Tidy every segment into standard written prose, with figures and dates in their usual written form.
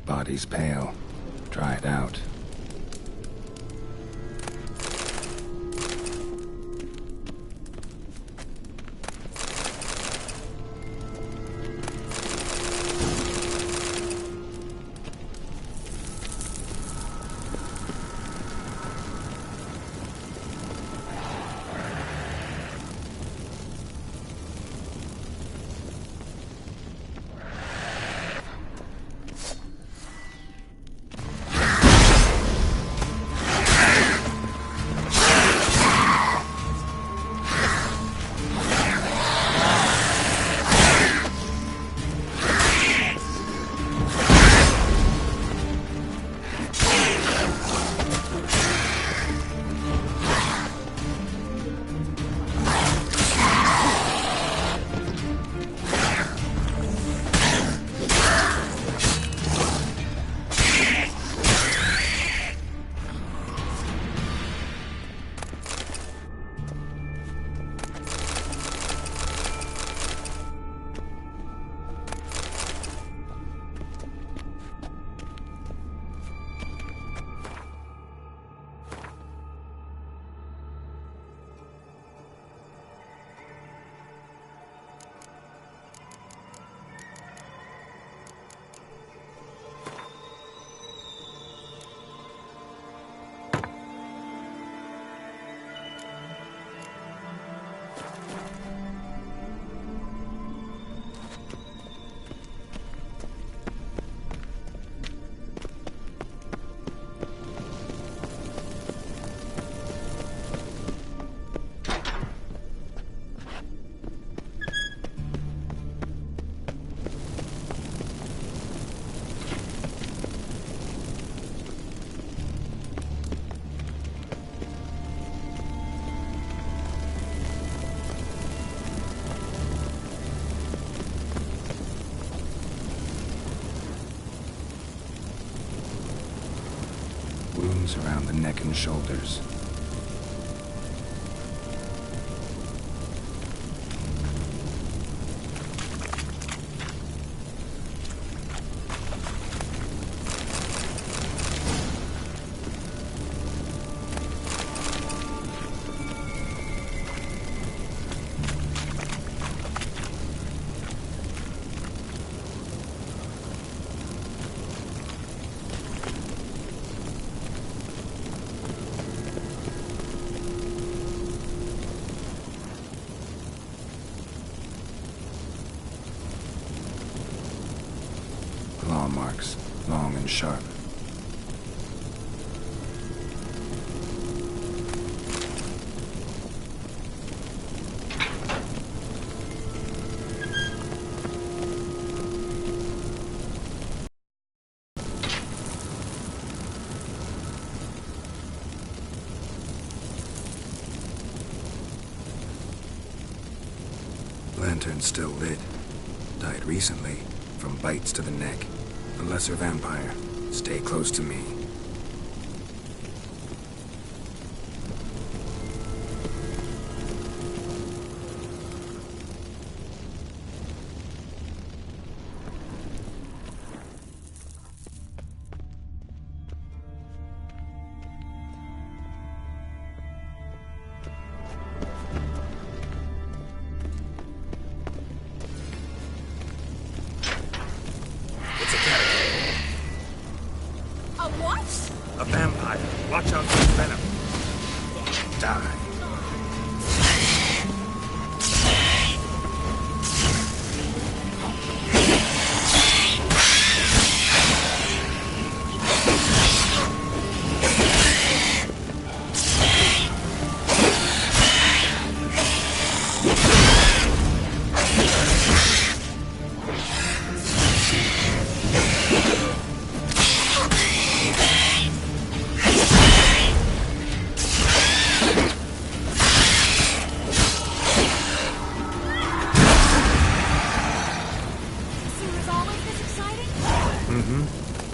body's pale, dried out. Wounds around the neck and shoulders. Claw marks, long and sharp. Lantern's still lit. Died recently, from bites to the neck. A lesser vampire. Stay close to me. A vampire. Watch out for his venom. Die.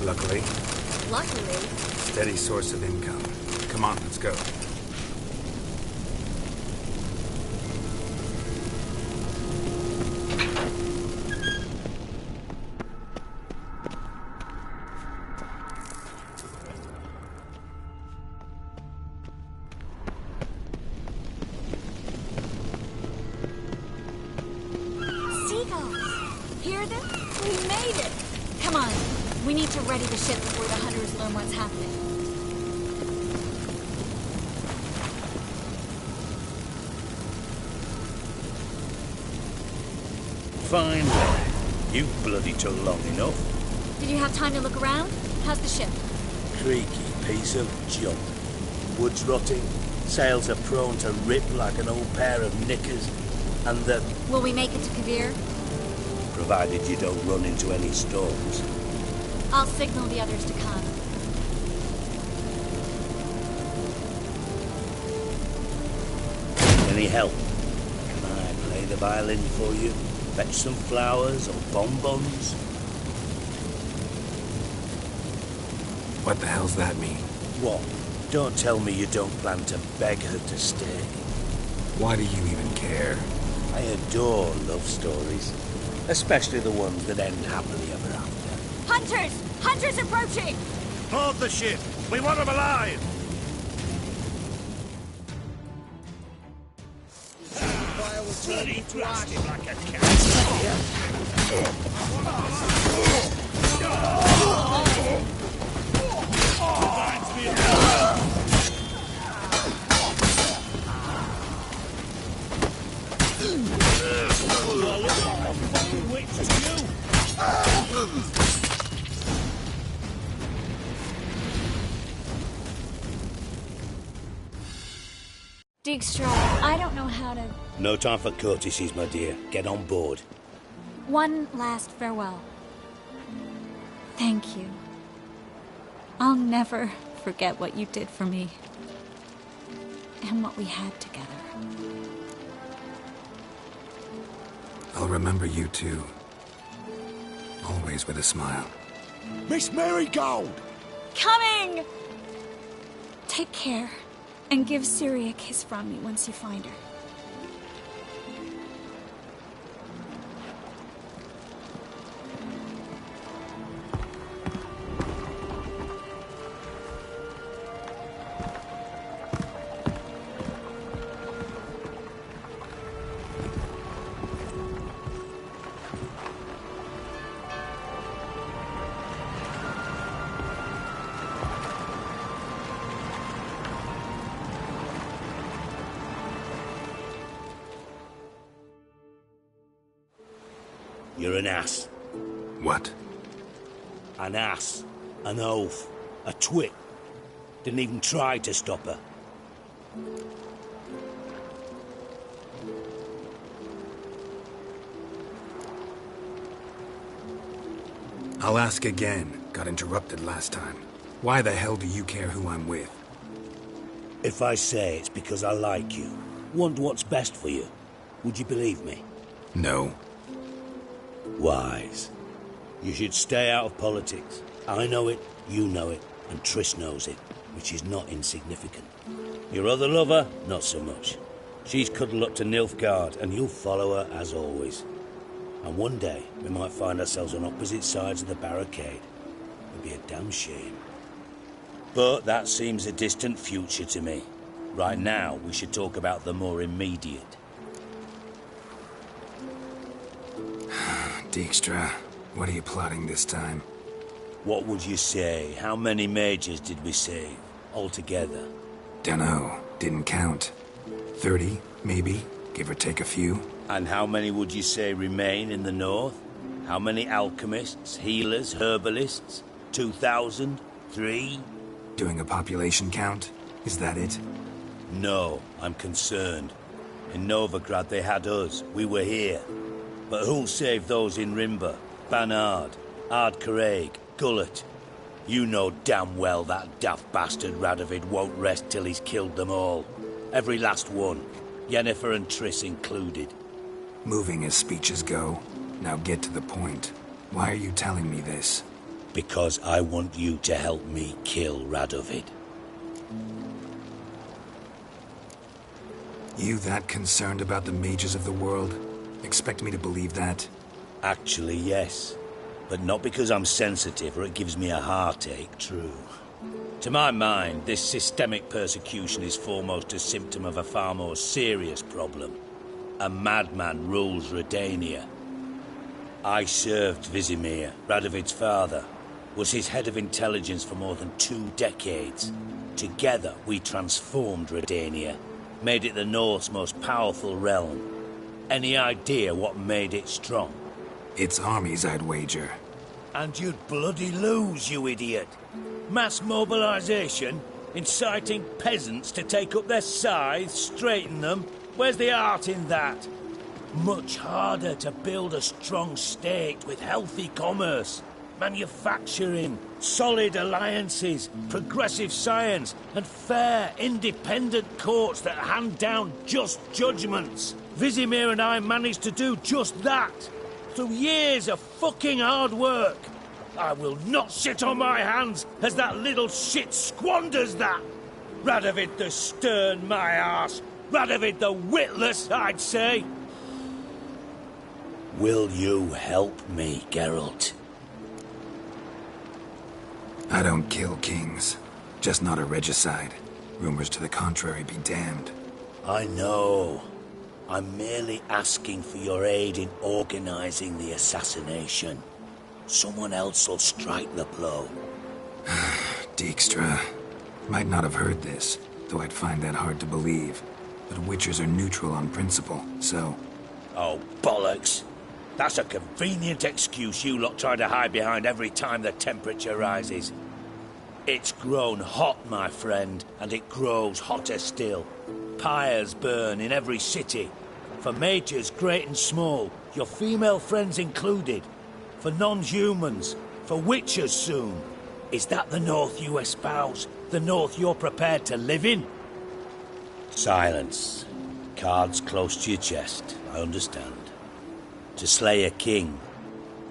Luckily. Luckily? Steady source of income. Come on, let's go. hear this? We made it! Come on, we need to ready the ship before the hunters learn what's happening. Fine, lad. You bloody took long enough. Did you have time to look around? How's the ship? Creaky piece of junk. Wood's rotting, sails are prone to rip like an old pair of knickers, and the... Will we make it to Kavir? Provided you don't run into any storms. I'll signal the others to come. Any help? Can I play the violin for you? Fetch some flowers or bonbons? What the hell's that mean? What? Don't tell me you don't plan to beg her to stay. Why do you even care? I adore love stories. Especially the ones that end happily ever after. Hunters! Hunters approaching! Board the ship! We want them alive! Bloody thrust him like a cat! Reminds me of... Dijkstra, I don't know how to... No time for courtesies, my dear. Get on board. One last farewell. Thank you. I'll never forget what you did for me. And what we had together. I'll remember you too. Always with a smile. Miss Marigold! Coming! Take care. And give Siri a kiss from me once you find her. You're an ass. What? An ass. An oaf. A twit. Didn't even try to stop her. I'll ask again. Got interrupted last time. Why the hell do you care who I'm with? If I say it's because I like you, want what's best for you, would you believe me? No. Wise. You should stay out of politics. I know it, you know it, and Triss knows it, which is not insignificant. Your other lover, not so much. She's cuddled up to Nilfgaard, and you'll follow her as always. And one day, we might find ourselves on opposite sides of the barricade. It'd be a damn shame. But that seems a distant future to me. Right now, we should talk about the more immediate. Dijkstra, what are you plotting this time? What would you say? How many mages did we save, altogether? Dunno. Didn't count. 30, maybe? Give or take a few? And how many would you say remain in the north? How many alchemists, healers, herbalists? 2,000? 3? Doing a population count? Is that it? No, I'm concerned. In Novigrad they had us. We were here. But who'll save those in Rimba? Banard, Ardcaraig, Gullet? You know damn well that daft bastard Radovid won't rest till he's killed them all. Every last one. Yennefer and Triss included. Moving as speeches go. Now get to the point. Why are you telling me this? Because I want you to help me kill Radovid. You that concerned about the mages of the world? Expect me to believe that? Actually, yes. But not because I'm sensitive or it gives me a heartache, true. To my mind, this systemic persecution is foremost a symptom of a far more serious problem. A madman rules Redania. I served Vizimir, Radovid's father. Was his head of intelligence for more than 2 decades. Together, we transformed Redania, made it the North's most powerful realm. Any idea what made it strong? Its armies, I'd wager. And you'd bloody lose, you idiot. Mass mobilization, inciting peasants to take up their scythes, straighten them. Where's the art in that? Much harder to build a strong state with healthy commerce, manufacturing, solid alliances, progressive science, and fair, independent courts that hand down just judgments. Vizimir and I managed to do just that, through years of fucking hard work. I will not sit on my hands as that little shit squanders that. Radovid the stern, my arse. Radovid the witless, I'd say. Will you help me, Geralt? I don't kill kings. Just not a regicide. Rumors to the contrary be damned. I know. I'm merely asking for your aid in organizing the assassination. Someone else will strike the blow. Dijkstra. Might not have heard this, though I'd find that hard to believe. But Witchers are neutral on principle, so... Oh, bollocks. That's a convenient excuse you lot try to hide behind every time the temperature rises. It's grown hot, my friend, and it grows hotter still. Pyres burn in every city. For mages great and small, your female friends included. For non-humans, for witchers soon. Is that the North you espouse? The North you're prepared to live in? Silence. Cards close to your chest, I understand. To slay a king,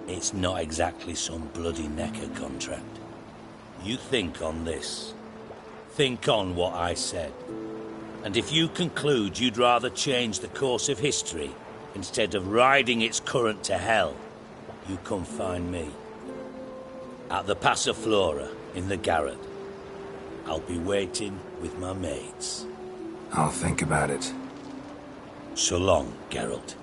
it's not exactly some bloody necker contract. You think on this. Think on what I said. And if you conclude you'd rather change the course of history instead of riding its current to hell, you come find me. At the Passiflora, in the garret. I'll be waiting with my mates. I'll think about it. So long, Geralt.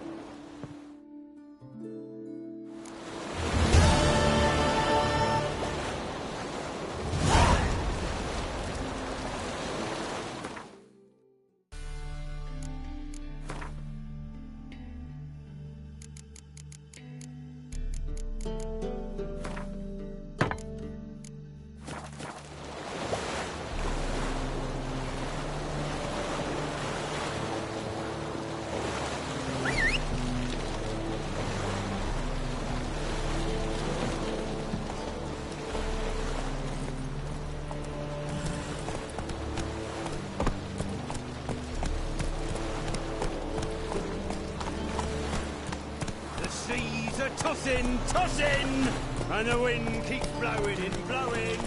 Tossing, tossing, and the wind keeps blowing and blowing.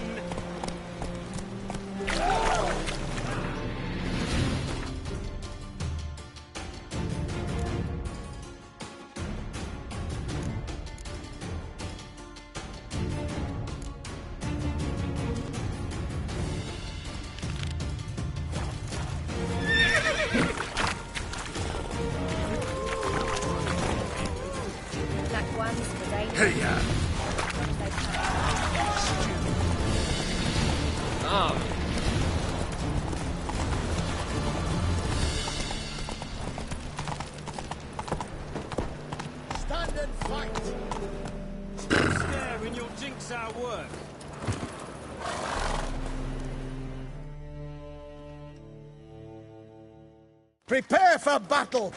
Hey-ya! Stand and fight! Stop staring, you'll jinx our work. Prepare for battle!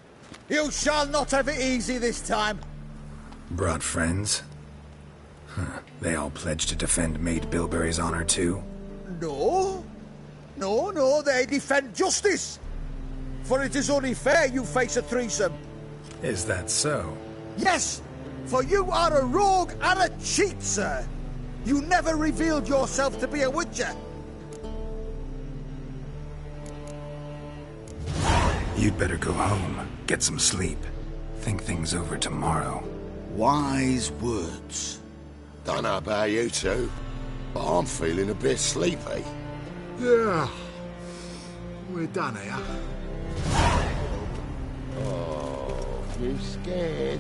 You shall not have it easy this time! Brought friends? Huh. They all pledged to defend Maid Bilberry's honor too? No. No, they defend justice! For it is only fair you face a threesome. Is that so? Yes! For you are a rogue and a cheat, sir! You never revealed yourself to be a witcher! You'd better go home, get some sleep. Think things over tomorrow. Wise words. Don't know about you two, but I'm feeling a bit sleepy. Yeah. We're done here. Oh, you scared?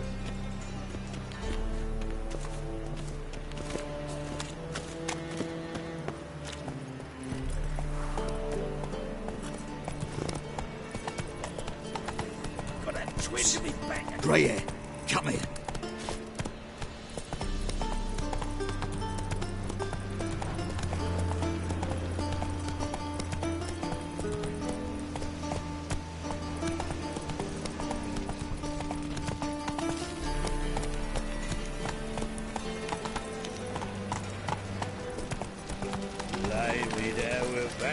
Ghosts. Grey hair. Come here.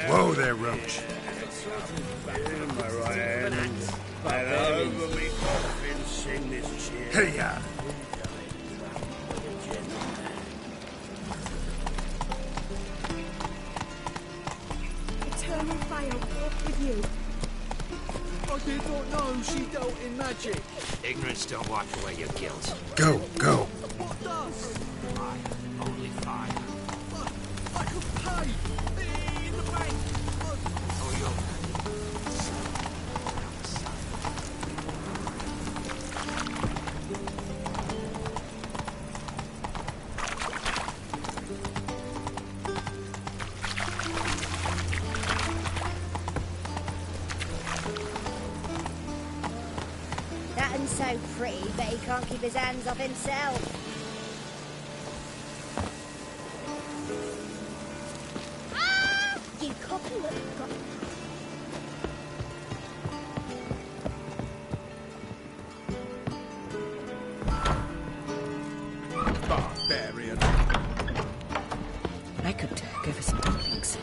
Whoa there, Roach. Hey, Eternal fire walk with you. I did not know she dealt in magic. Ignorance don't wipe away your guilt. Go, go. What does? Fire, only fire. I could pay. In the bank. Oh, you're... That so pretty, but he can't keep his hands off himself. Ah! You cocky little god. Barbarian. I could give her some dumplings.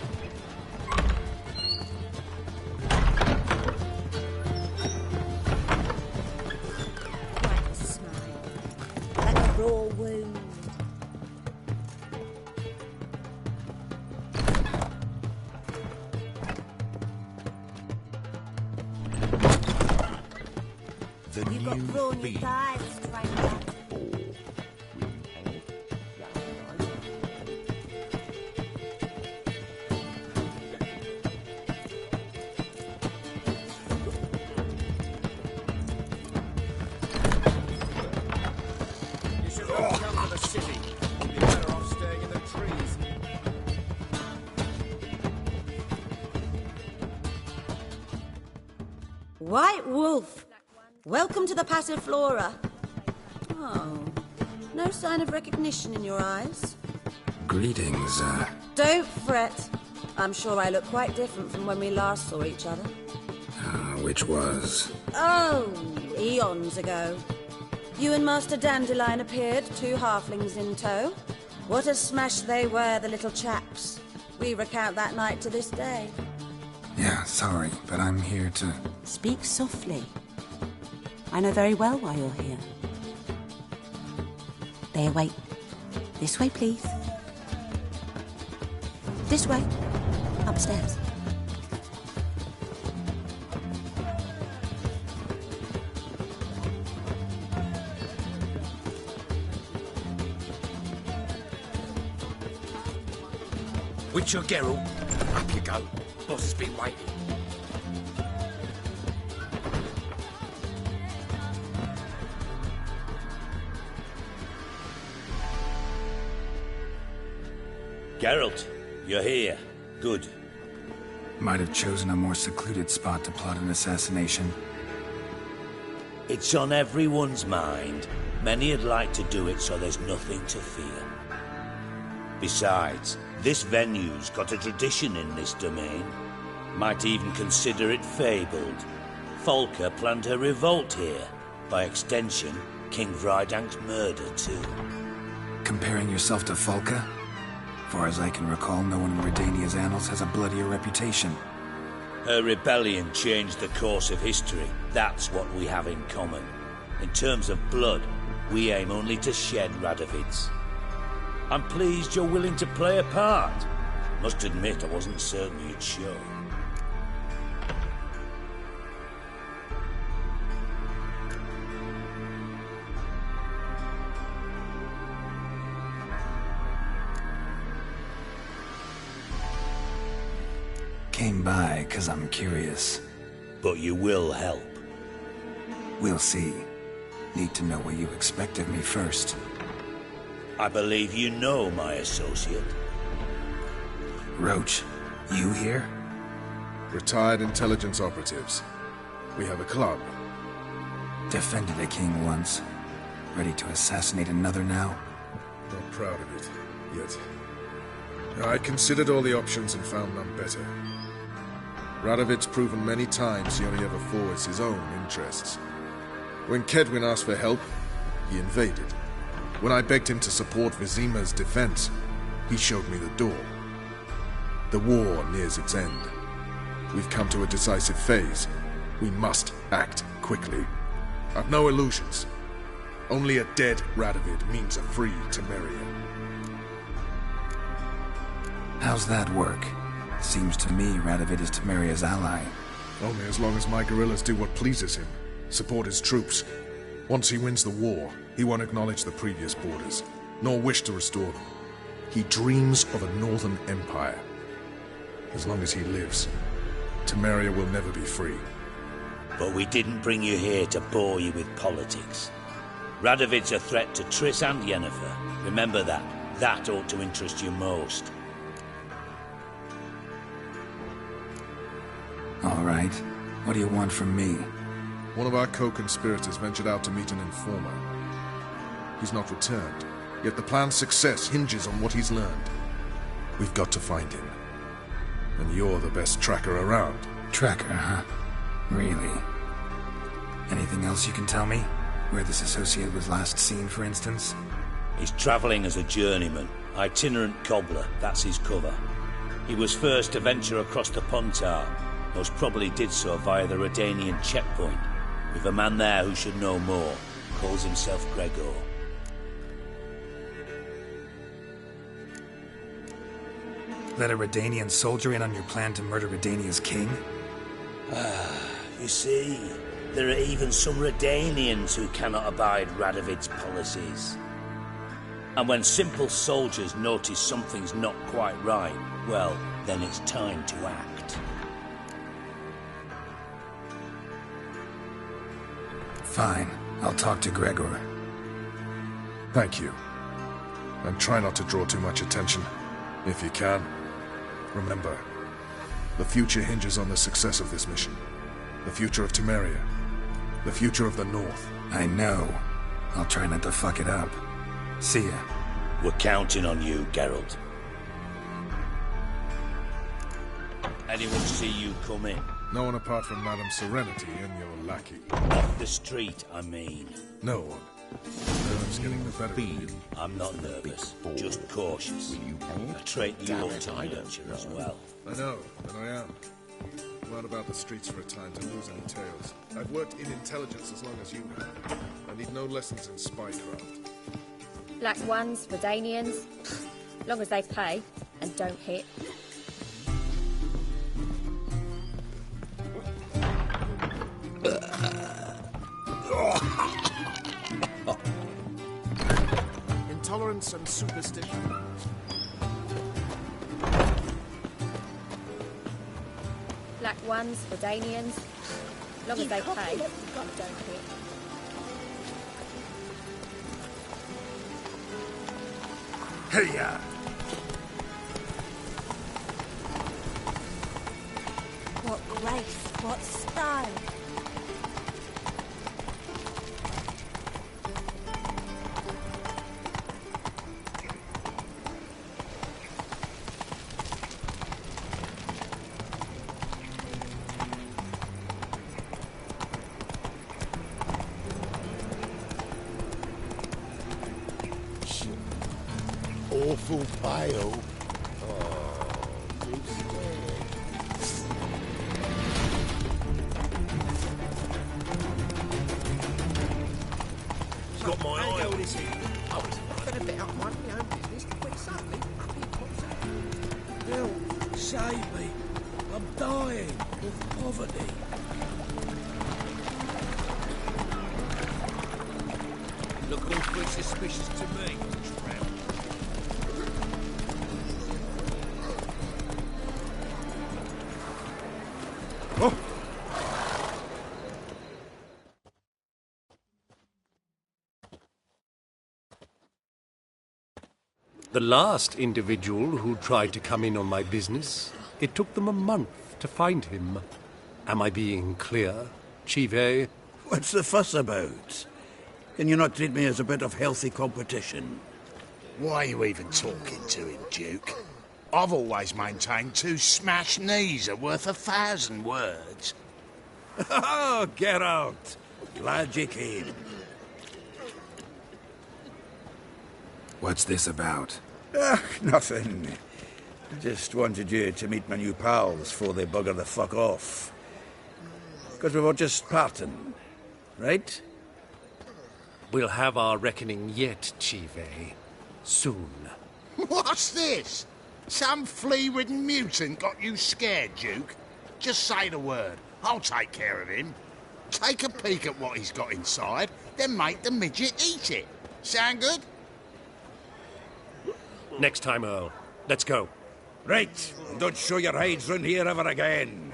Like a smile. Like a raw wound. The You've got new brawny beast. thighs, stranger. You should have come to the city. You'd be better off staying in the trees. White Wolf, welcome to the Passiflora. Oh, no sign of recognition in your eyes. Greetings, Don't fret. I'm sure I look quite different from when we last saw each other. which was... Oh, eons ago. You and Master Dandelion appeared, 2 halflings in tow. What a smash they were, the little chaps. We recount that night to this day. Yeah, sorry, but I'm here to... Speak softly. I know very well why you're here. There, wait. This way, please. This way. Upstairs. Witcher Geralt, up you go. Boss has been waiting. Geralt, you're here. Good. Might have chosen a more secluded spot to plot an assassination. It's on everyone's mind. Many'd like to do it so there's nothing to fear. Besides, this venue's got a tradition in this domain. Might even consider it fabled. Folker planned her revolt here. By extension, King Vrydank's murder too. Comparing yourself to Folka? Far as I can recall, no one in Redania's annals has a bloodier reputation. Her rebellion changed the course of history. That's what we have in common. In terms of blood, we aim only to shed Radovid's. I'm pleased you're willing to play a part. Must admit, I wasn't certain you'd show. Came by 'cause I'm curious. But you will help. We'll see. Need to know what you expect of me first. I believe you know my associate. Roach, you here? Retired intelligence operatives. We have a club. Defended a king once. Ready to assassinate another now? Not proud of it, yet. I considered all the options and found none better. Radovid's proven many times he only ever forwards his own interests. When Kedwin asked for help, he invaded. When I begged him to support Vizima's defense, he showed me the door. The war nears its end. We've come to a decisive phase. We must act quickly. I've no illusions. Only a dead Radovid means a free Temeria. How's that work? Seems to me Radovid is Temeria's ally. Only as long as my guerrillas do what pleases him. Support his troops. Once he wins the war, he won't acknowledge the previous borders, nor wish to restore them. He dreams of a northern empire. As long as he lives, Temeria will never be free. But we didn't bring you here to bore you with politics. Radovid's a threat to Triss and Yennefer. Remember that. That ought to interest you most. All right. What do you want from me? One of our co-conspirators ventured out to meet an informer. He's not returned, yet the plan's success hinges on what he's learned. We've got to find him. And you're the best tracker around. Tracker, huh? Really? Anything else you can tell me? Where this associate was last seen, for instance? He's travelling as a journeyman. Itinerant cobbler, that's his cover. He was first to venture across the Pontar. Most probably did so via the Redanian checkpoint. With a man there who should know more. Calls himself Gregor. Let a Redanian soldier in on your plan to murder Redania's king? You see, there are even some Redanians who cannot abide Radovid's policies. And when simple soldiers notice something's not quite right, well, then it's time to act. Fine. I'll talk to Gregor. Thank you. And try not to draw too much attention, if you can. Remember, the future hinges on the success of this mission. The future of Temeria. The future of the North. I know. I'll try not to fuck it up. See ya. We're counting on you, Geralt. Anyone see you come in? No one apart from Madame Serenity and your lackey. Off the street, I mean. No one. Nerves getting the better of you. I'm not nervous, just cautious. A trait you ought to nurture as well. I know, and I am. I'm out about the streets for a time to lose any tails. I've worked in intelligence as long as you have. I need no lessons in spycraft. Black ones, Redanians, long as they pay and don't hit. Intolerance and superstition. Black ones, Redanians, long as they pay and don't hit. Hey-ya! What grace, what style. Awful pale. Oh, you scared. He's got my eye on his head. I was knocking about minding my own business when suddenly up he pops out. Help! Save me! I'm dying of poverty. Look awfully suspicious to me, tramp. Oh! The last individual who tried to come in on my business, it took them a month to find him. Am I being clear, Chive? What's the fuss about? Can you not treat me as a bit of healthy competition? Why are you even talking to him, Duke? I've always maintained 2 smashed knees are worth 1,000 words. Oh, get out! Glad you came. What's this about? Nothing. Just wanted you to meet my new pals before they bugger the fuck off. Because we were just parting, right? We'll have our reckoning yet, Chief A. Soon. What's this? Some flea-ridden mutant got you scared, Duke? Just say the word. I'll take care of him. Take a peek at what he's got inside, then make the midget eat it. Sound good? Next time, Earl. Let's go. Right. Don't show your hides round here ever again.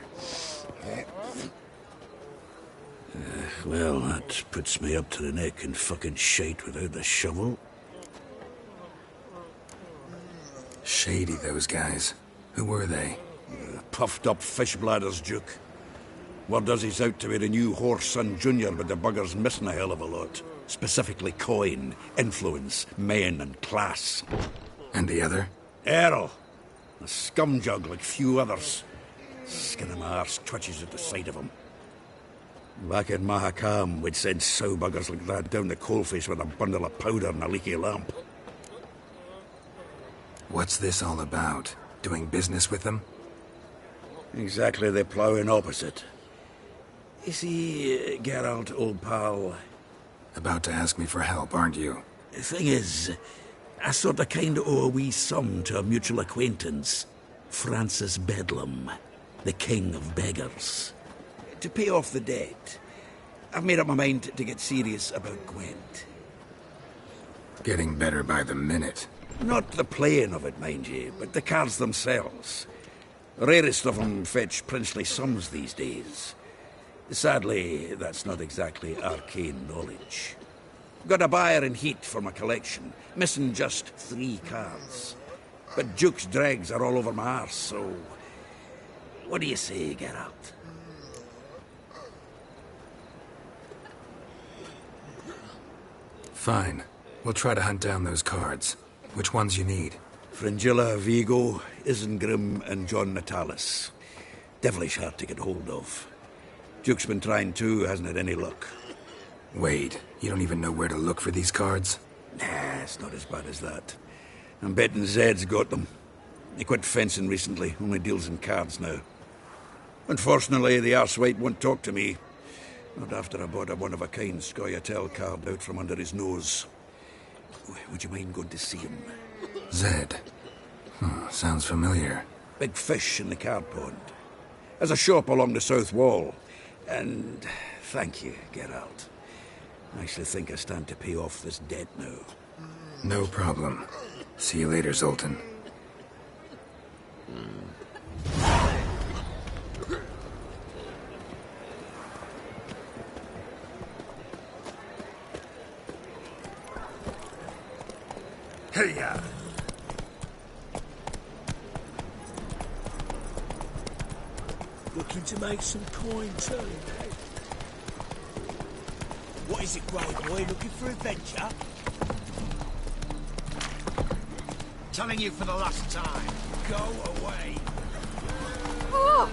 Well, that puts me up to the neck in fucking shite without the shovel. Shady, those guys. Who were they? Puffed up fish bladders, Duke. Word does he's out to be the new Horse-son Junior, but the bugger's missing a hell of a lot. Specifically coin, influence, men and class. And the other? Earl. A scumjug like few others. Skin of my arse twitches at the sight of him. Back in Mahakam, we'd send sow buggers like that down the coalface with a bundle of powder and a leaky lamp. What's this all about? Doing business with them? Exactly the ploughing opposite. You see, Geralt, old pal... About to ask me for help, aren't you? The thing is, I sort of kind of owe a wee sum to a mutual acquaintance. Francis Bedlam, the king of beggars. To pay off the debt, I've made up my mind to get serious about Gwent. Getting better by the minute. Not the playing of it, mind you, but the cards themselves. The rarest of them fetch princely sums these days. Sadly, that's not exactly arcane knowledge. Got a buyer in heat for my collection, missing just 3 cards. But Duke's dregs are all over my arse, so... What do you say, Geralt? Fine. We'll try to hunt down those cards. Which ones you need? Fringilla, Vigo, Isengrim, and John Natalis. Devilish hard to get hold of. Duke's been trying too, hasn't had any luck. Wait, you don't even know where to look for these cards? Nah, it's not as bad as that. I'm betting Zed's got them. He quit fencing recently, only deals in cards now. Unfortunately, the arsewite won't talk to me. Not after I bought a one-of-a-kind Scoia'tael card out from under his nose. Would you mind going to see him? Zed. Sounds familiar. Big fish in the card pond. Has a shop along the south wall. And thank you, Geralt. I actually think I stand to pay off this debt now. No problem. See you later, Zoltan. Hey-ya! Looking to make some coin too, eh? What is it, grey boy? Looking for adventure? Telling you for the last time. Go away. Oh.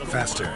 Faster.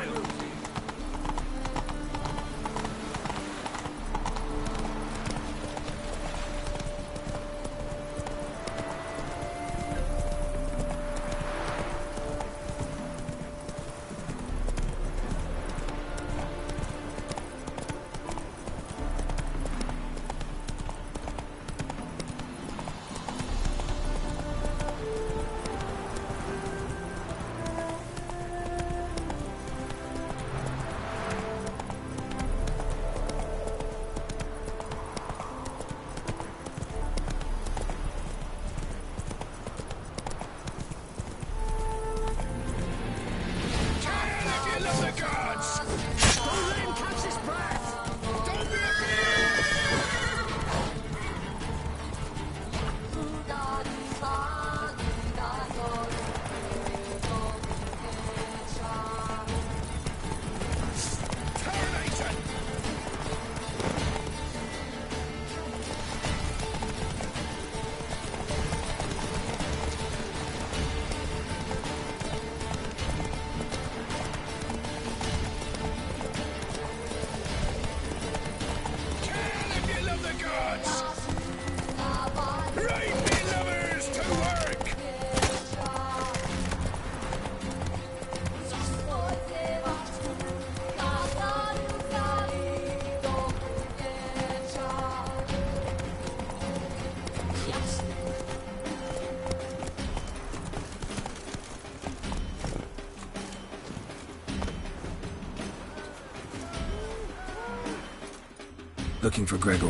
Looking for Gregor.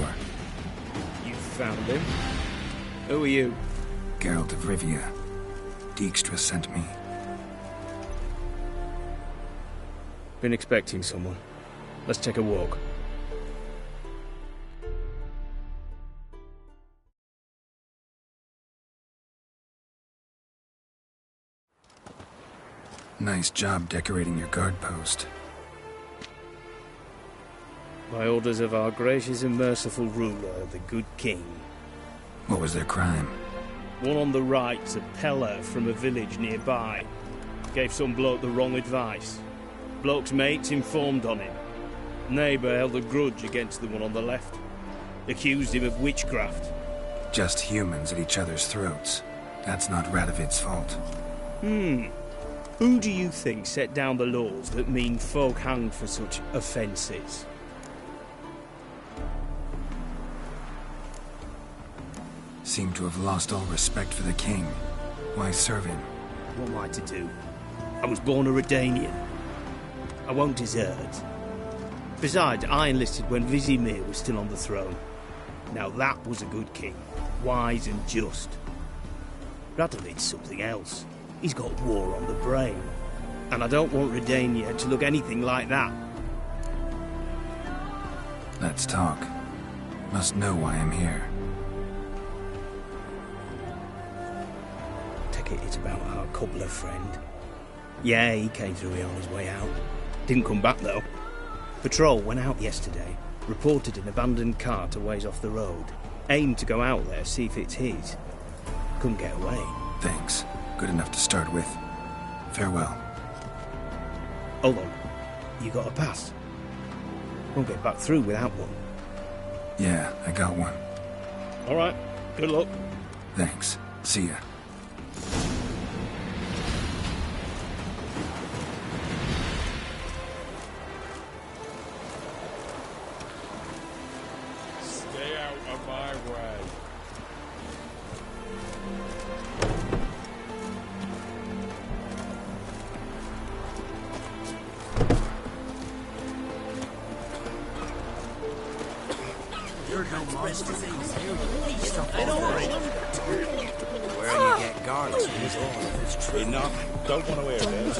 You found him? Who are you? Geralt of Rivia. Dijkstra sent me. Been expecting someone. Let's take a walk. Nice job decorating your guard post. By orders of our gracious and merciful ruler, the good king. What was their crime? One on the right's a peller from a village nearby. Gave some bloke the wrong advice. Bloke's mates informed on him. Neighbour held a grudge against the one on the left. Accused him of witchcraft. Just humans at each other's throats. That's not Radovid's fault. Who do you think set down the laws that mean folk hanged for such offences? Seem to have lost all respect for the king. Why serve him? What am I to do? I was born a Redanian. I won't desert. Besides, I enlisted when Vizimir was still on the throne. Now that was a good king. Wise and just. Radovid's something else. He's got war on the brain. And I don't want Redania to look anything like that. Let's talk. Must know why I'm here. Take it it's about our cobbler friend. Yeah, he came through here on his way out. Didn't come back, though. Patrol went out yesterday. Reported an abandoned cart a ways off the road. Aimed to go out there, see if it's his. Couldn't get away. Thanks. Good enough to start with. Farewell. Hold on. You got a pass? Won't get back through without one. Yeah, I got one. All right. Good luck. Thanks. See ya. Stay out of my way. Where you get garlic is enough. Don't want to hear this.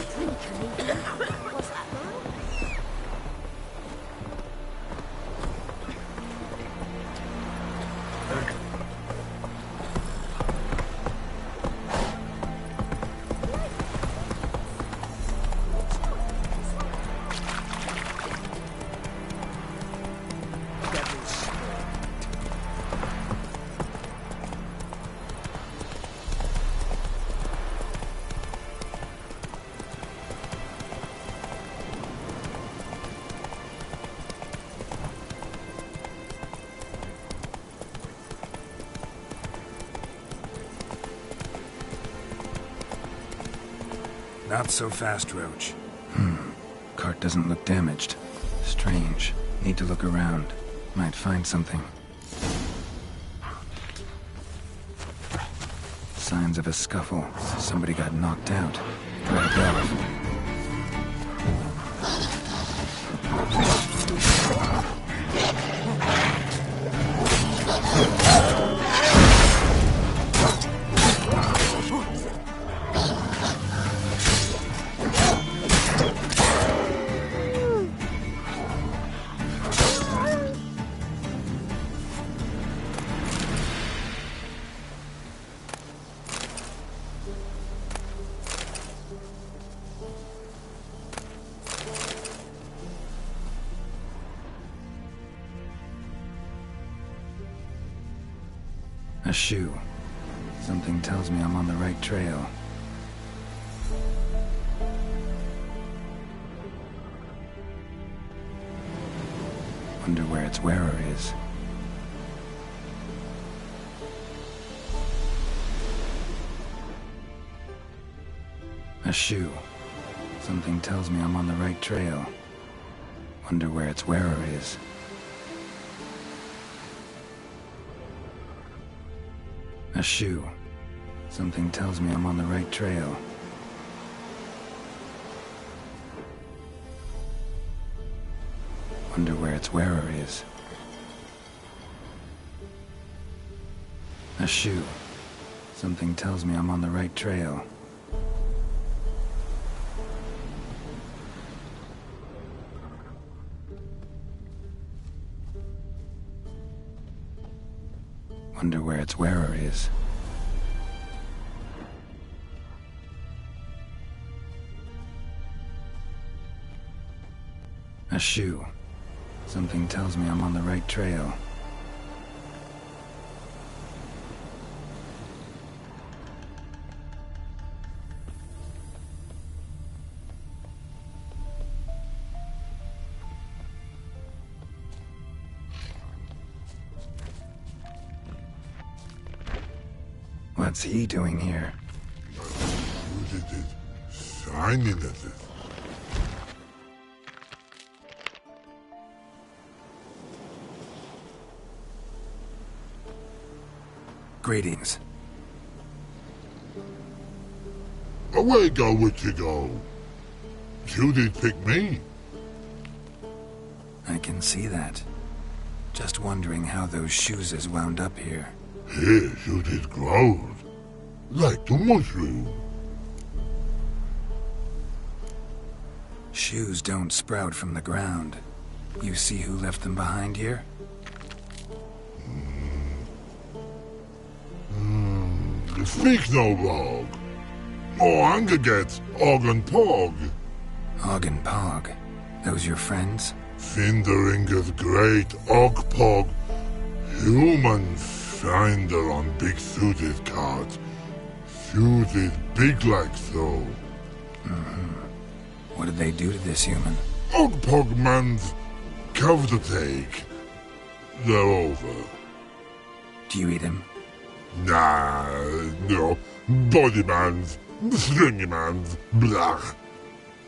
Not so fast, Roach. Cart doesn't look damaged. Strange. Need to look around. Might find something. Signs of a scuffle. Somebody got knocked out. Dragged off. A shoe. Something tells me I'm on the right trail. Wonder where its wearer is. A shoe. Something tells me I'm on the right trail. Wonder where its wearer is. A shoe. Something tells me I'm on the right trail. Wonder where its wearer is. A shoe. Something tells me I'm on the right trail. Wonder where its wearer is. A shoe. Something tells me I'm on the right trail. What's he doing here? Who did it? Signing at it. Greetings. Away go with you go. You did pick me. I can see that. Just wondering how those shoes has wound up here. Here you did grow. Like the mushroom. Shoes don't sprout from the ground. You see who left them behind here? Speak no log. Oh, anger gets Og and Pog. Og and Pog. Those your friends? Finderinger's great Og Pog. Human finder on big suited cards. Suited big like so. What did they do to this human? Og Pog man's cover to take. They're over. Do you eat him? Nah, no. Body man's, stringy man's, blah.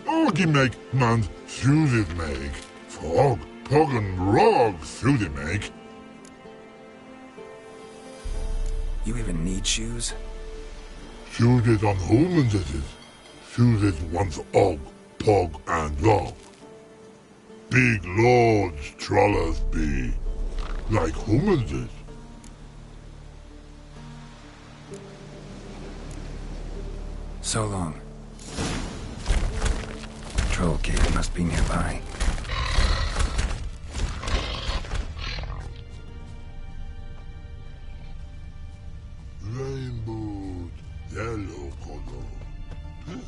Oggy make man's suited make. Frog, Pog and Rog suited make. You even need shoes? Suited on humans it is. Suited once Og, Pog and Log. Big lords trollers be. Like humans is. So long. Troll cave must be nearby. Rainbow, yellow color. Pretty.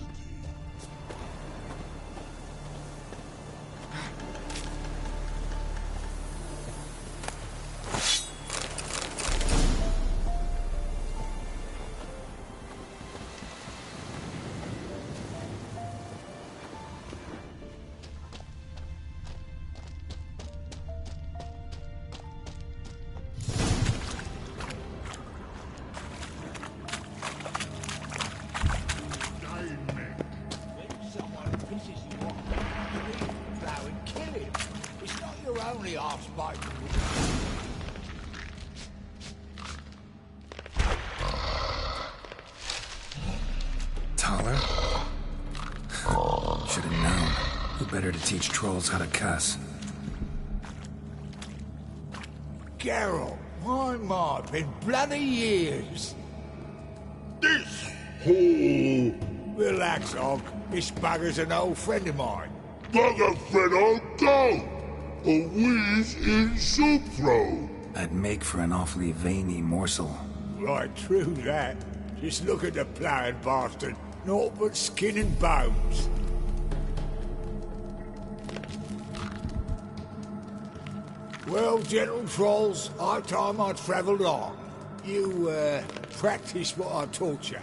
Taller? Should have known. Who better to teach trolls how to cuss? Geralt, my mod, been bloody years. This hole. Relax, Og. This bugger's an old friend of mine. Bugger friend I'll go. A wheeze in soup throw. I'd make for an awfully veiny morsel. Right, true that. Just look at the ploughing bastard. Naught but skin and bones. Well, gentle trolls, high time I travelled on. You, practice what I taught you.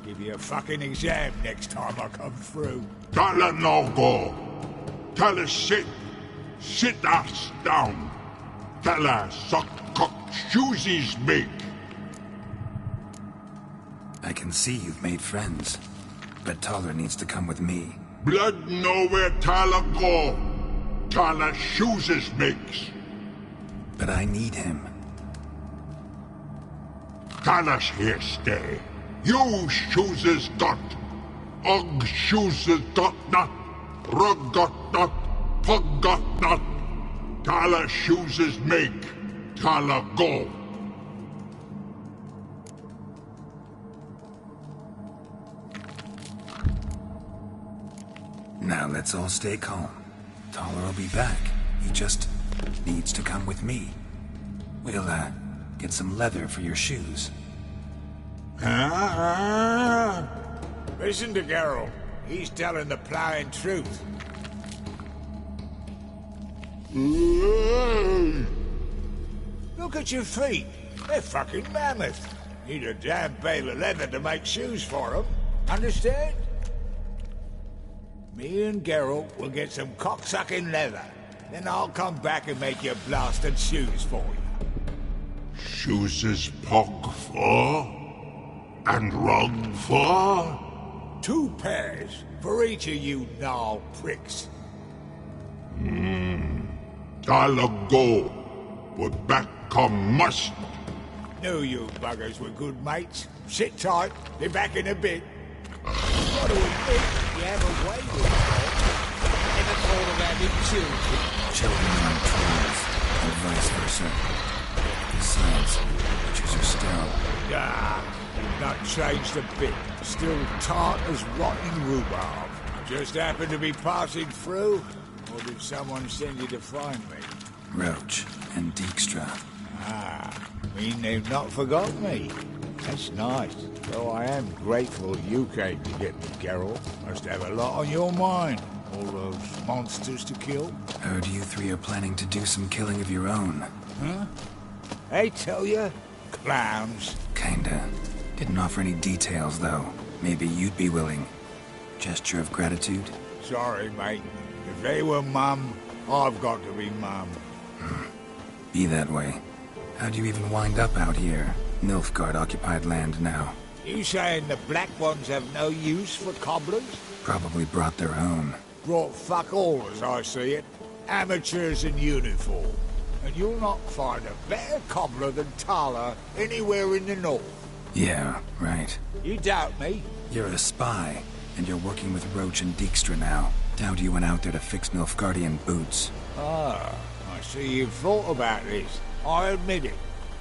Give you a fucking exam next time I come through. Don't let no go. Tell her sit. Sit ass down. Tell her suck cock shoesies make. I can see you've made friends, but Taller needs to come with me. Blood nowhere Tyler go. Tyler shoeses makes. But I need him. Tyler's here stay. You shoeses got. Og shoeses got not. Rug got not. Pug got not. Tyler shoeses make. Tyler go. Now let's all stay calm. Taller will be back. He just needs to come with me. We'll, get some leather for your shoes. Listen to Geralt. He's telling the plowing truth. Look at your feet. They're fucking mammoth. Need a damn bale of leather to make shoes for them. Understand? Me and Geralt will get some cocksucking leather. Then I'll come back and make you blasted shoes for you. Shoes is pog for? And rug for? 2 pairs for each of you gnarl pricks. I'll go, but back come must. Knew you buggers were good mates. Sit tight, be back in a bit. Gotta admit, you haven't waited long. Never thought of having children. Children on trolls, and vice versa. Besides, witches are still... Not changed a bit. Still tart as rotten rhubarb. Just happened to be passing through? Or did someone send you to find me? Roach and Dijkstra. Mean they've not forgotten me. That's nice. Though I am grateful you came to get me, Geralt. Must have a lot on your mind. All those monsters to kill. Heard you 3 are planning to do some killing of your own. Huh? I tell you, clowns. Kinda. Didn't offer any details, though. Maybe you'd be willing. Gesture of gratitude? Sorry, mate. If they were Mum, I've got to be Mum. Be that way. How'd you even wind up out here? Nilfgaard-occupied land now. You saying the Black Ones have no use for cobblers? Probably brought their own. Brought fuck all, as I see it. Amateurs in uniform. And you'll not find a better cobbler than Tala anywhere in the north. Yeah, right. You doubt me? You're a spy, and you're working with Roach and Dijkstra now. Doubt you went out there to fix Nilfgaardian boots. I see you've thought about this. I admit it.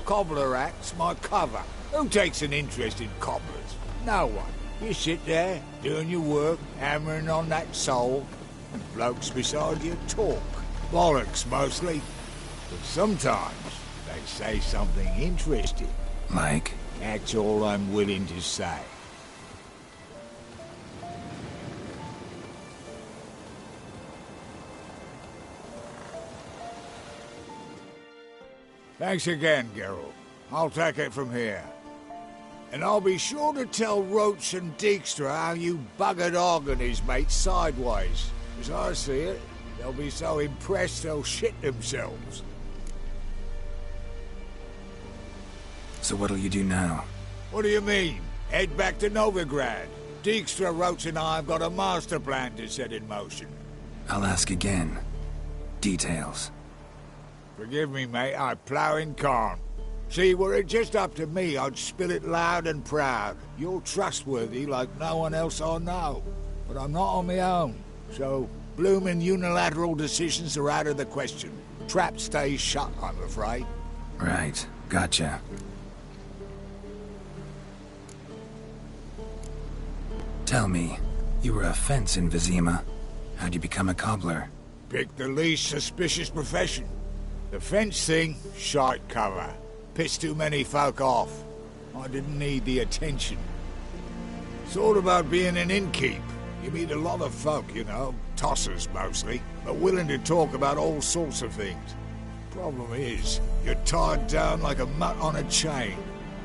Cobbler act's my cover. Who takes an interest in cobblers? No one. You sit there, doing your work, hammering on that sole, and blokes beside you talk. Bollocks, mostly. But sometimes they say something interesting. Like? That's all I'm willing to say. Thanks again, Geralt. I'll take it from here. And I'll be sure to tell Roach and Dijkstra how you buggered Og and his mates sideways. As I see it, they'll be so impressed they'll shit themselves. So what'll you do now? What do you mean? Head back to Novigrad. Dijkstra, Roach and I have got a master plan to set in motion. I'll ask again. Details. Forgive me, mate, I ploughing can't. See, were it just up to me, I'd spill it loud and proud. You're trustworthy like no one else I know. But I'm not on my own, so bloomin' unilateral decisions are out of the question. Trap stays shut, I'm afraid. Right, gotcha. Tell me, you were a fence in Vizima. How'd you become a cobbler? Picked the least suspicious profession. The fence thing, shite cover. Pissed too many folk off. I didn't need the attention. It's all about being an innkeep. You meet a lot of folk, you know, tossers mostly, but willing to talk about all sorts of things. Problem is, you're tied down like a mutt on a chain.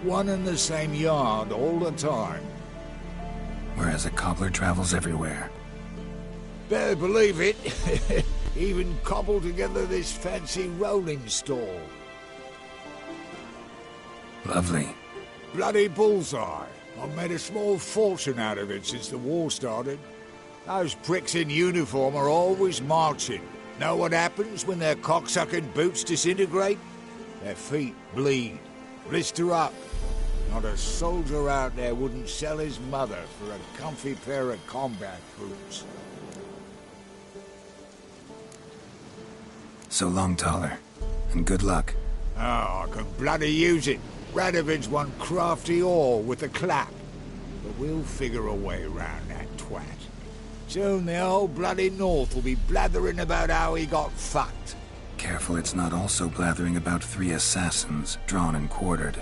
One and the same yard all the time. Whereas a cobbler travels everywhere. Better believe it. Even cobbled together this fancy rolling stall. Lovely. Bloody bullseye. I've made a small fortune out of it since the war started. Those pricks in uniform are always marching. Know what happens when their cocksucking boots disintegrate? Their feet bleed, blister up. Not a soldier out there wouldn't sell his mother for a comfy pair of combat boots. So long, Taller. And good luck. Oh, I can bloody use it. Radovid's one crafty ore with a clap. But we'll figure a way around that twat. Soon the whole bloody North will be blathering about how he got fucked. Careful it's not also blathering about 3 assassins, drawn and quartered.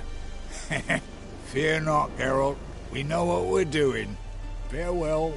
Fear not, Geralt. We know what we're doing. Farewell.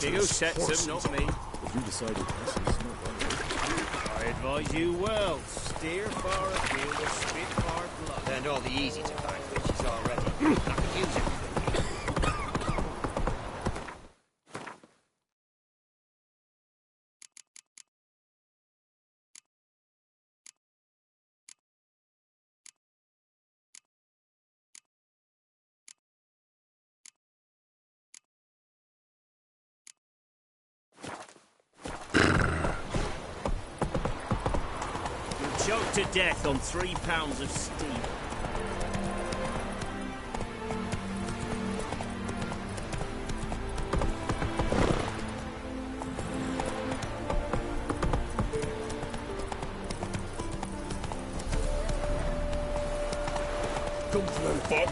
Who sets them, not me. If you decided this is not I advise you well. Steer far afield or spit hard blood. Learned all the easy to find witches already. I could use it. Choked to death on 3 pounds of steam. Come through, fuck.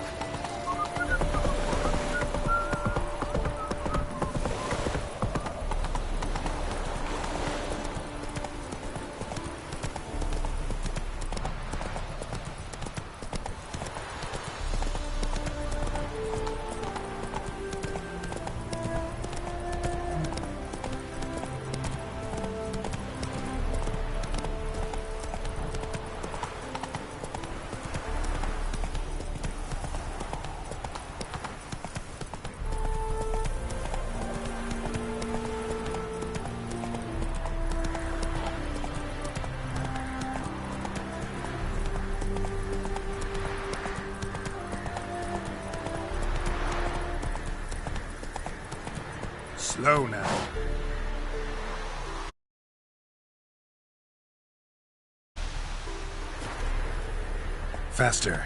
Slow now. Faster.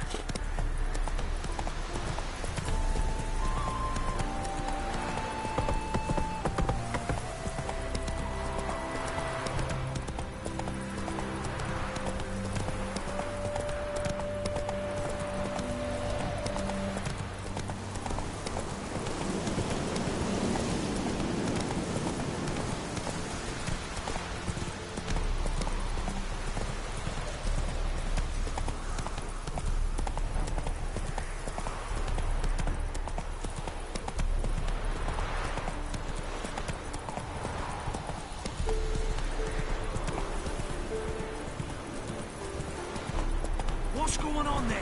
What's going on there?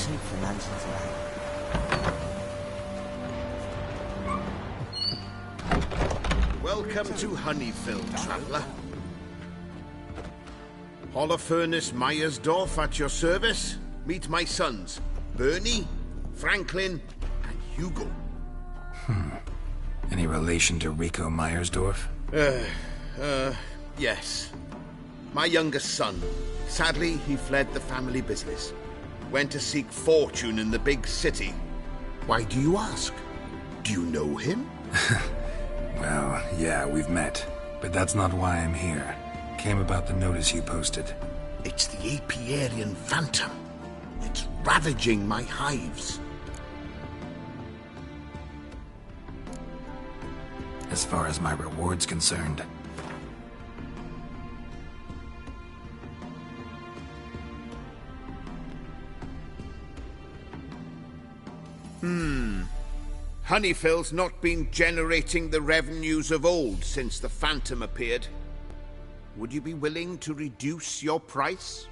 cheap for lanterns around. Welcome to Honeyfield, traveller. Holofernes Myersdorf at your service. Meet my sons, Bernie, Franklin, and Hugo. Any relation to Rico Myersdorf? Yes. My youngest son. Sadly, he fled the family business. Went to seek fortune in the big city. Why do you ask? Do you know him? Well, yeah, we've met. But that's not why I'm here. Came about the notice you posted. It's the Apiarian Phantom. It's ravaging my hives. As far as my reward's concerned. Honeyfield's not been generating the revenues of old since the Phantom appeared. Would you be willing to reduce your price?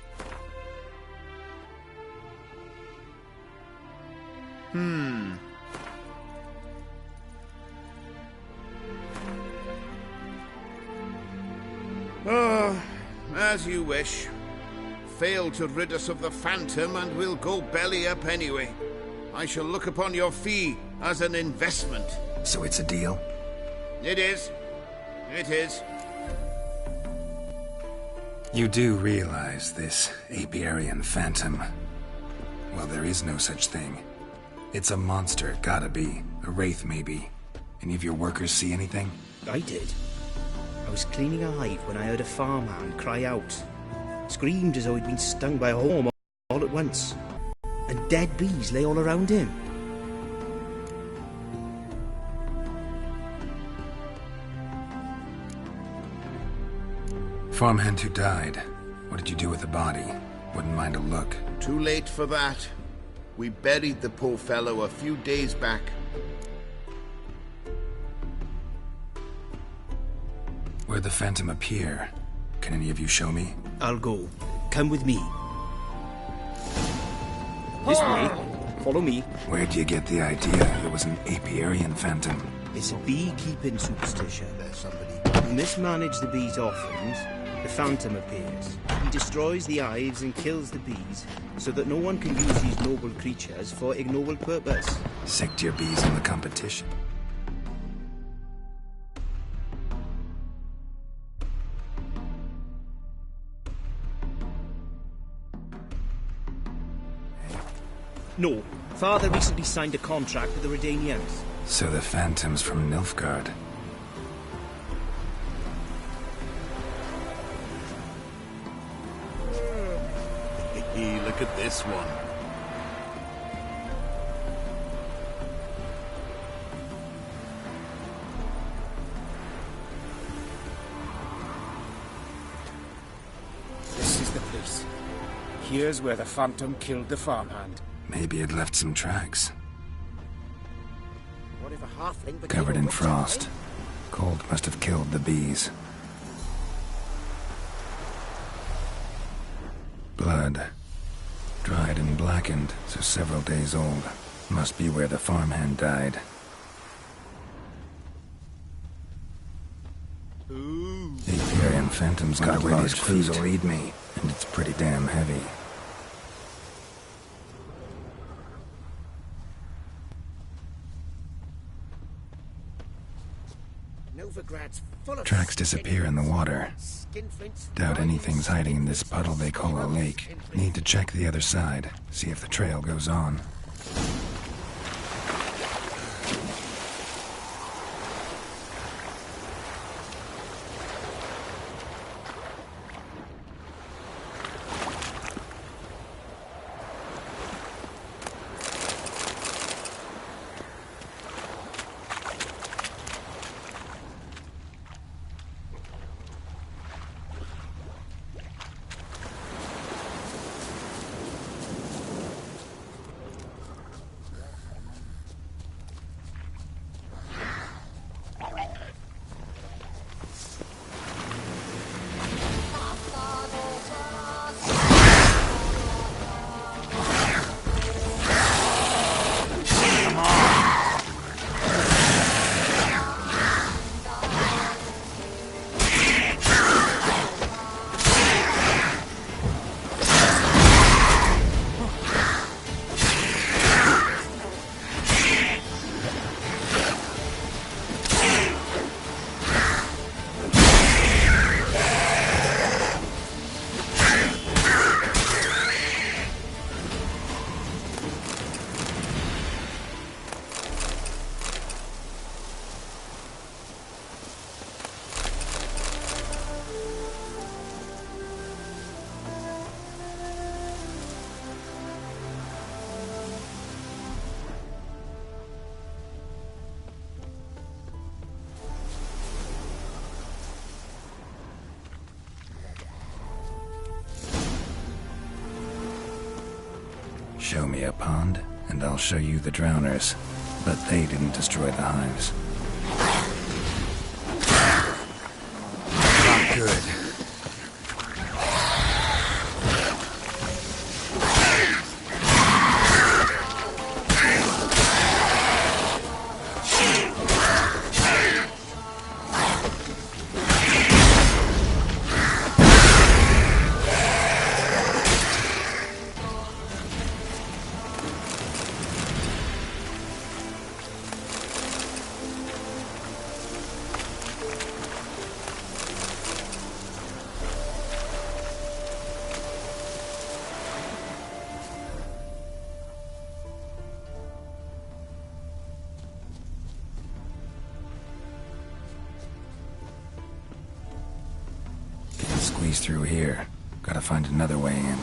Oh, as you wish. Fail to rid us of the Phantom and we'll go belly up anyway. I shall look upon your fee as an investment. So it's a deal? It is. It is. You do realize this Apiarian Phantom? Well, there is no such thing. It's a monster, gotta be. A wraith, maybe. Any of your workers see anything? I did. I was cleaning a hive when I heard a farmhand cry out. Screamed as though he'd been stung by a worm all at once. And dead bees lay all around him. Farmhand who died. What did you do with the body? Wouldn't mind a look. Too late for that. We buried the poor fellow a few days back. Where'd the Phantom appear? Can any of you show me? I'll go. Come with me. This way. Follow me. Where'd you get the idea it was an Apiarian Phantom? It's a beekeeping superstition. There's somebody. You mismanage the bees' offerings, the Phantom appears. He destroys the hives and kills the bees, so that no one can use these noble creatures for ignoble purpose. Sicked your bees in the competition. No. Father recently signed a contract with the Redanians. So the Phantom's from Nilfgaard. Look at this one. This is the place. Here's where the Phantom killed the farmhand. Maybe it left some tracks. What if a halfling became Covered a in witch, frost. Cold must have killed the bees. Blood. Dried and blackened, so several days old. Must be where the farmhand died. The Apiarian Phantom's got a large clues will lead me, and it's pretty damn heavy. Tracks disappear in the water. Doubt anything's hiding in this puddle they call a lake. Need to check the other side, see if the trail goes on. Show me a pond, and I'll show you the drowners. But they didn't destroy the hives. Not good. Squeeze through here. Gotta find another way in.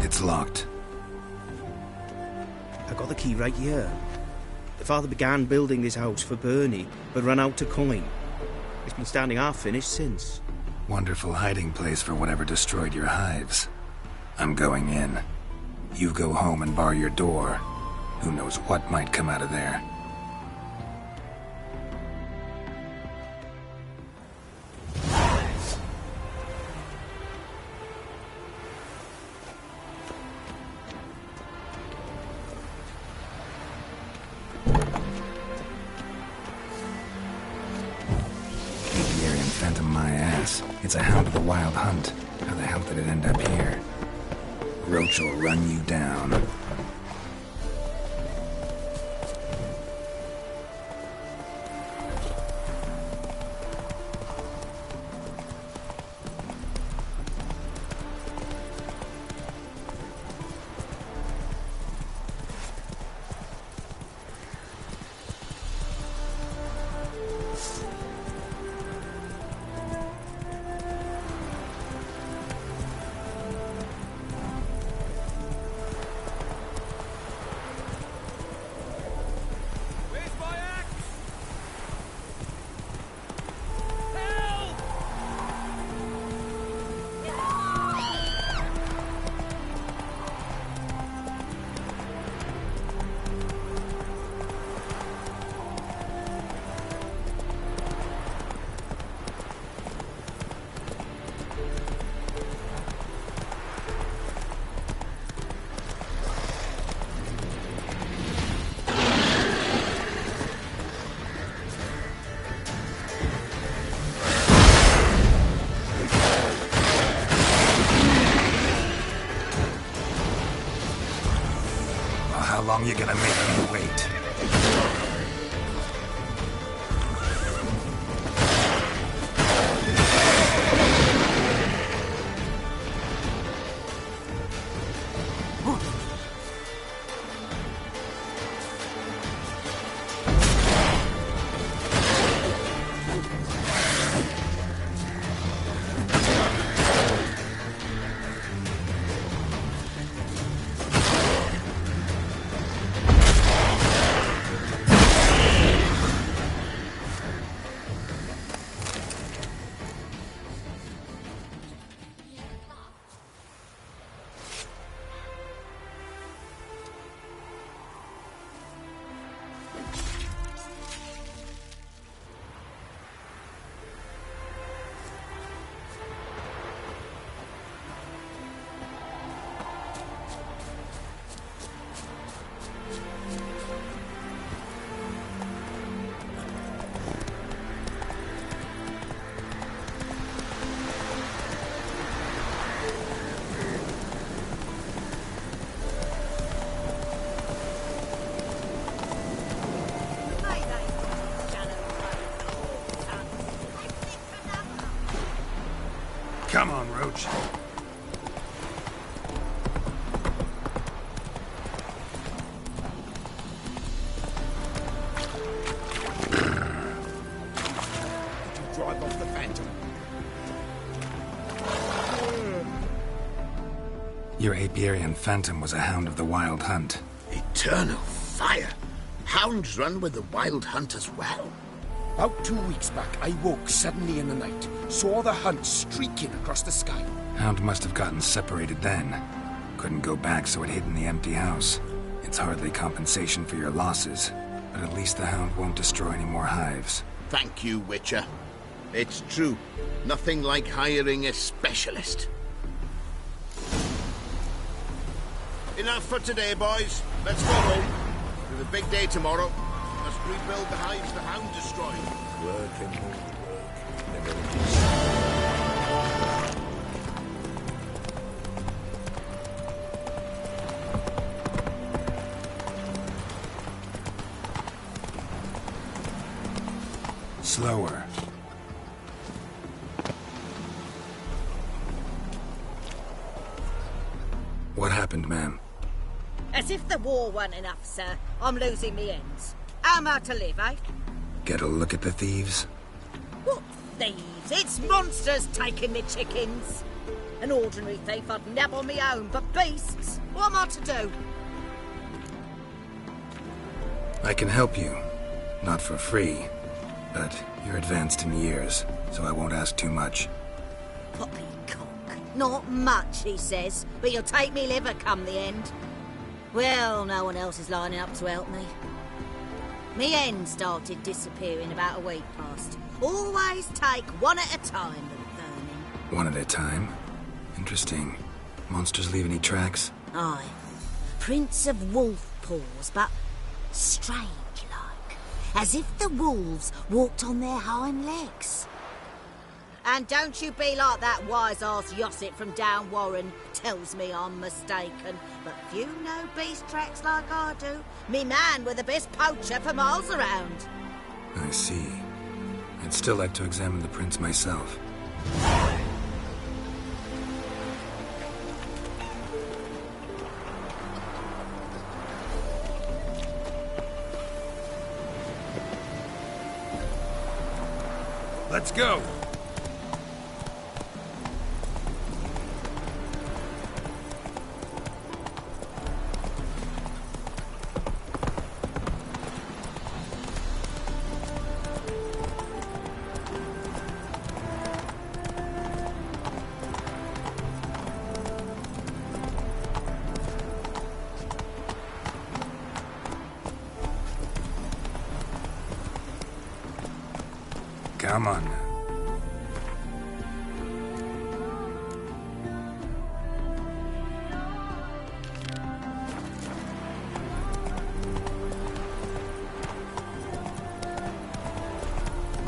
It's locked. I got the key right here. The father began building this house for Bernie, but ran out of coin. It's been standing half finished since. Wonderful hiding place for whatever destroyed your hives. I'm going in. You go home and bar your door. Who knows what might come out of there. Phantom my ass. It's a hound of the wild hunt. How the hell did it end up here? Roach will run you down. How long you gonna make me wait? Come on, Roach. Your Apiarian Phantom was a hound of the Wild Hunt. Eternal fire! Hounds run with the Wild Hunt as well. About 2 weeks back, I woke suddenly in the night, saw the hunt streaking across the sky. Hound must have gotten separated then. Couldn't go back, so it hid in the empty house. It's hardly compensation for your losses, but at least the hound won't destroy any more hives. Thank you, Witcher. It's true. Nothing like hiring a specialist. Enough for today, boys. Let's go home. There's a big day tomorrow. Must rebuild the hives the hound destroyed. Work and more work. Never Slower. What happened, ma'am? As if the war weren't enough, sir. I'm losing me ends. How am I to live, eh? Get a look at the thieves? What thieves? It's monsters taking me chickens. An ordinary thief I'd nab on me own, but beasts? What am I to do? I can help you. Not for free. But you're advanced in years, so I won't ask too much. Poppycock. Not much, he says, but you'll take me liver come the end. Well, no one else is lining up to help me. Me hen started disappearing about a week past. Always take one at a time, little vermin. One at a time? Interesting. Monsters leave any tracks? Aye. Prints of wolf paws, but strange like. As if the wolves walked on their hind legs. And don't you be like that wise-ass Yossit from down Warren. Tells me I'm mistaken. But few know beast tracks like I do. Me man were the best poacher for miles around. I see. I'd still like to examine the prints myself. Let's go! Come on now.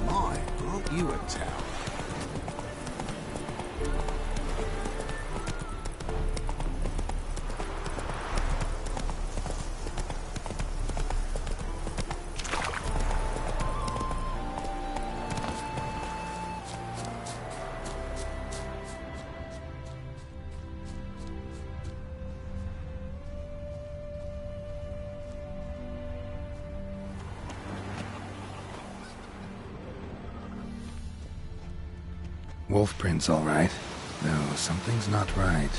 My, aren't you a towel? Wolf prints, all right. Though something's not right.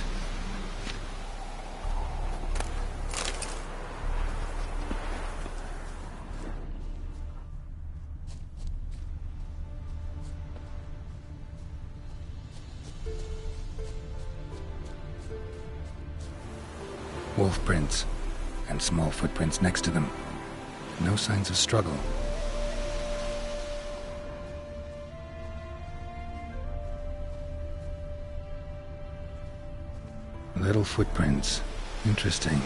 Wolf prints, and small footprints next to them. No signs of struggle. Little footprints. Interesting.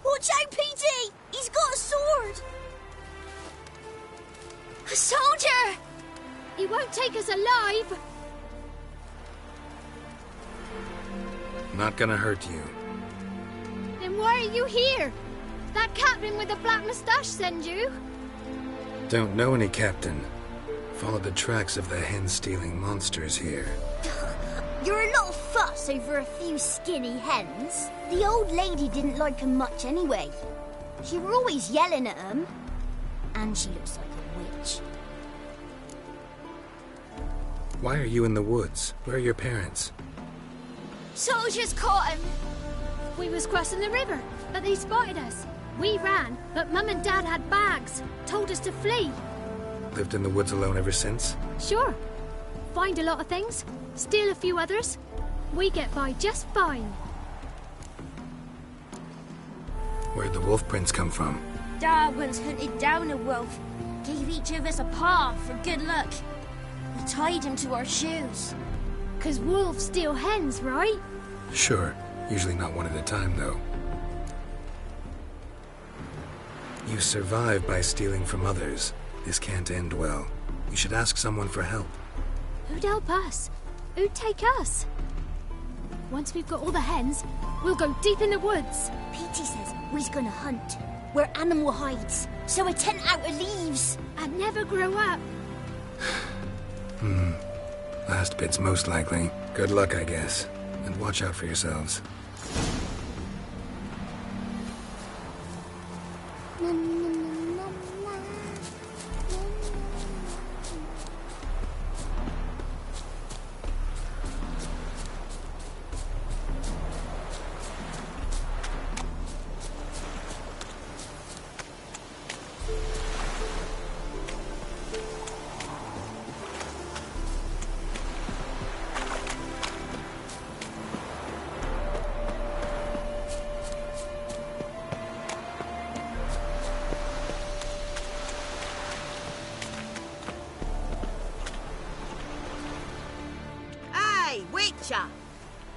Watch out, PD! He's got a sword! A soldier! He won't take us alive! Not gonna hurt you. Then why are you here? That captain with the black moustache send you? Don't know any, Captain. Follow the tracks of the hen-stealing monsters here. You're a little fuss over a few skinny hens. The old lady didn't like 'em much anyway. She were always yelling at 'em. And she looks like a witch. Why are you in the woods? Where are your parents? Soldiers caught 'em. We was crossing the river, but they spotted us. We ran, but Mum and Dad had bags. Told us to flee. Lived in the woods alone ever since? Sure. Find a lot of things, steal a few others. We get by just fine. Where'd the wolf prints come from? Dad once hunted down a wolf. Gave each of us a paw for good luck. We tied him to our shoes. 'Cause wolves steal hens, right? Sure. Usually not one at a time, though. You survive by stealing from others. This can't end well. You should ask someone for help. Who'd help us? Who'd take us? Once we've got all the hens, we'll go deep in the woods. Petey says we's gonna hunt where animal hides, so a tent out of leaves. And never grow up. Last bit's most likely. Good luck, I guess. And watch out for yourselves.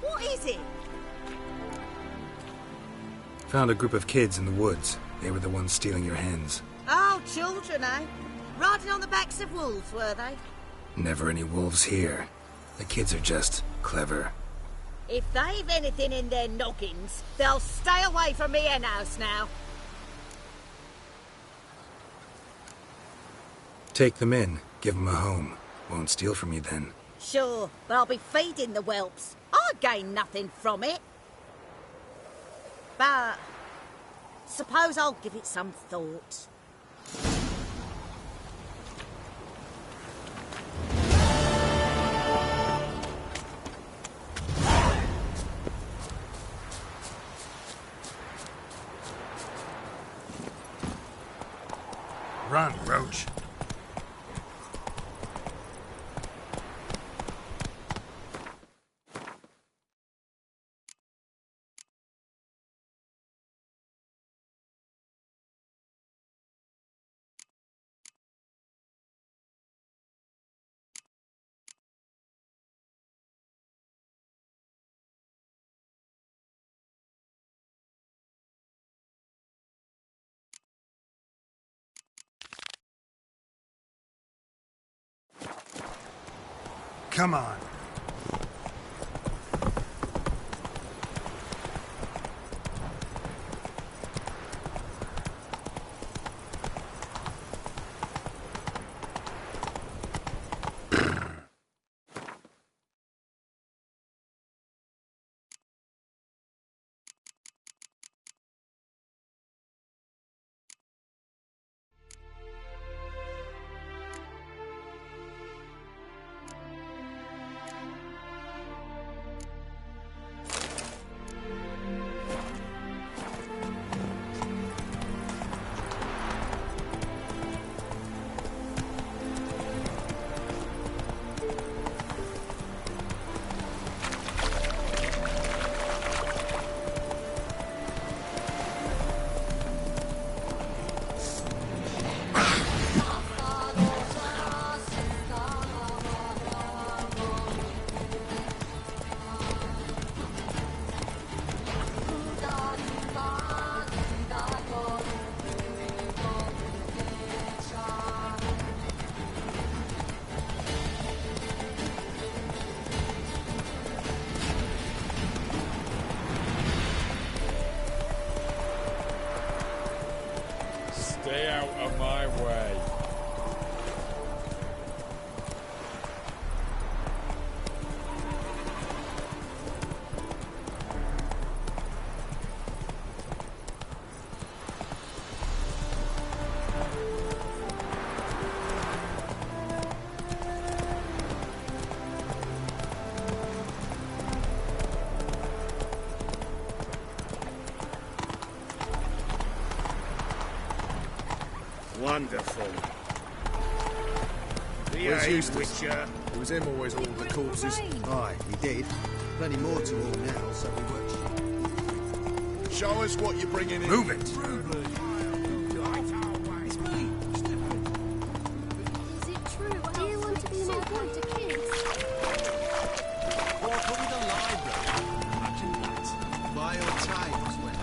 What is it? Found a group of kids in the woods. They were the ones stealing your hens. Oh, children, eh? Riding on the backs of wolves, were they? Never any wolves here. The kids are just clever. If they've anything in their noggins, they'll stay away from me hen house now. Take them in. Give them a home. Won't steal from you then. Sure, but I'll be feeding the whelps. I gain nothing from it. But suppose I'll give it some thought. Run, Roach. Come on. Stay out of my way. Wonderful. Where's Behave, Eustace? Witcher. It was him always all the corpses. Aye, we did. Plenty more to all now, so we work. Show us what you're bringing in. Move it! Is it true? Do you want to be an important to kids? Walk with the library. Imagine that. Buy your times when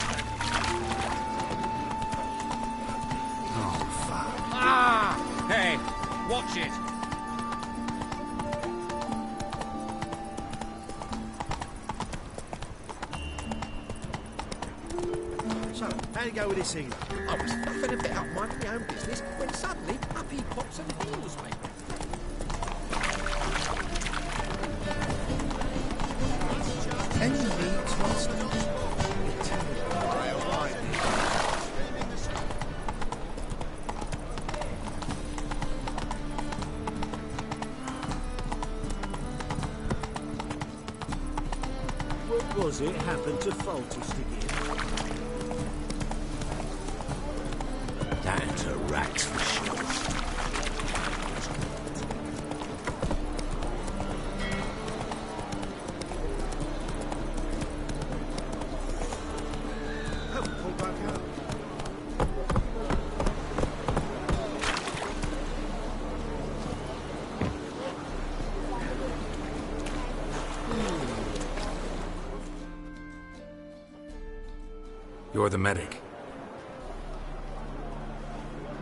Oh, fuck. Ah! Hey, watch it. So, how'd it go with this evening? I was puffing a bit up minding my own business when suddenly up he pops and heals me. Any need to ask? What was it happened to Foltest again? Down to rats for sure. Pull back up. You're the medic.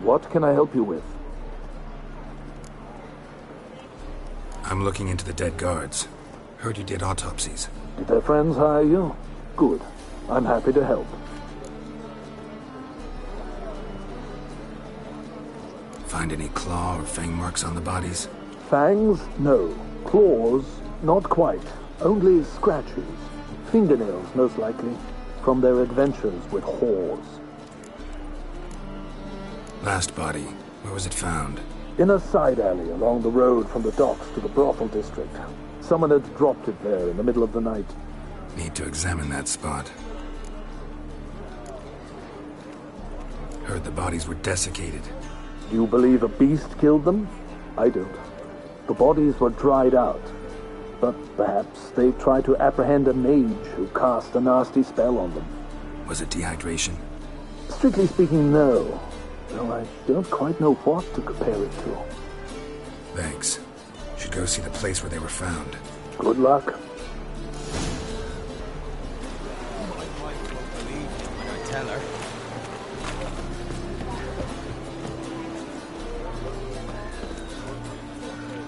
What can I help you with? I'm looking into the dead guards. Heard you did autopsies. Did their friends hire you? Good. I'm happy to help. Find any claw or fang marks on the bodies? Fangs? No. Claws? Not quite. Only scratches. Fingernails, most likely. From their adventures with whores. Last body, where was it found? In a side alley along the road from the docks to the brothel district. Someone had dropped it there in the middle of the night. Need to examine that spot. Heard the bodies were desiccated. Do you believe a beast killed them? I don't. The bodies were dried out. But perhaps they tried to apprehend a mage who cast a nasty spell on them. Was it dehydration? Strictly speaking, no. Though I don't quite know what to compare it to. Thanks. Should go see the place where they were found. Good luck. My wife won't believe me when I tell her.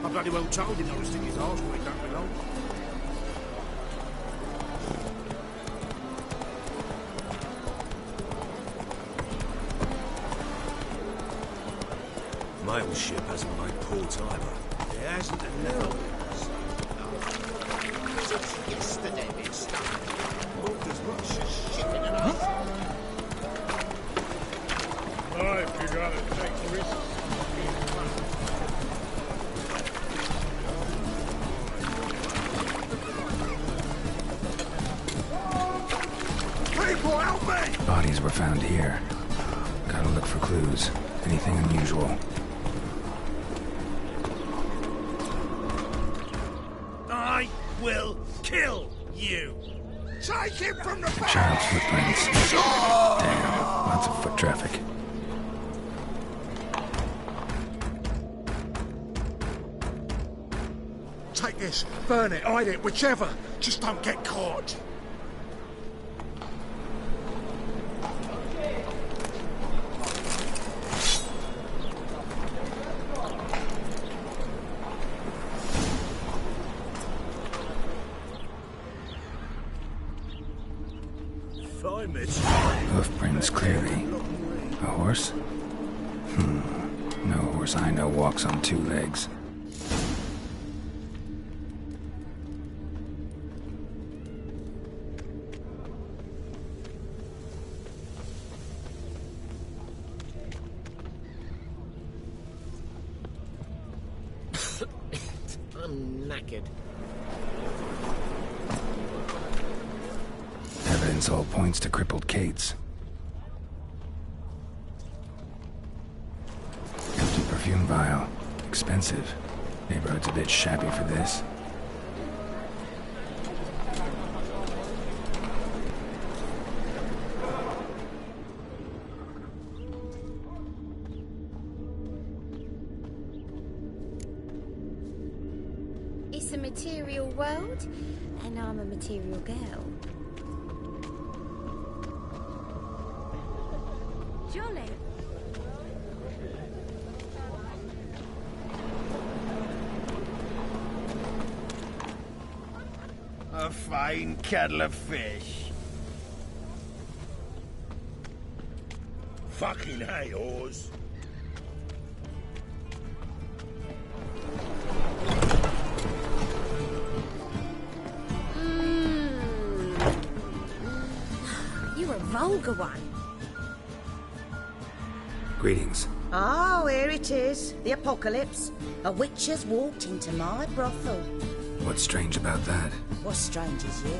I bloody well told him not to stick his arse where he don't belong. Mail ship hasn't made port either. It hasn't enough. Since yesterday been stuck. Moved as much as shit in an ice. If you'd rather take risks. People, help me! Bodies were found here. Gotta look for clues. Anything unusual. I will kill you! Take him from the back! Child's footprints. Damn, lots of foot traffic. Take this, burn it, hide it, whichever. Just don't get caught. Hoofprints, clearly. A horse? No horse I know walks on two legs. I'm knackered. Evidence all points to crippled Kate's. vial. Expensive. Neighborhood's a bit shabby for this. It's a material world, and I'm a material girl. Jolly. A fine kettle of fish. Fucking hey, Oz. You're a vulgar one. Greetings. Oh, here it is. The apocalypse. A witch has walked into my brothel. What's strange about that? What's strange is you.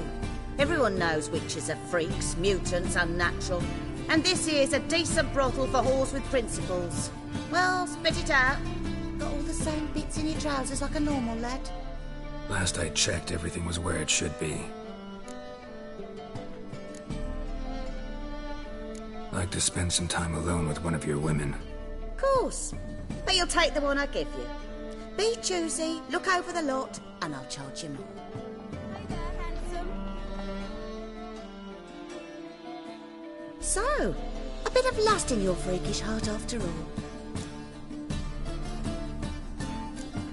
Everyone knows witches are freaks, mutants, unnatural. And this here's a decent brothel for whores with principles. Well, spit it out. Got all the same bits in your trousers like a normal lad. Last I checked, everything was where it should be. Like to spend some time alone with one of your women. Of course. But you'll take the one I give you. Be choosy, look over the lot, and I'll charge you more. So, a bit of lust in your freakish heart after all.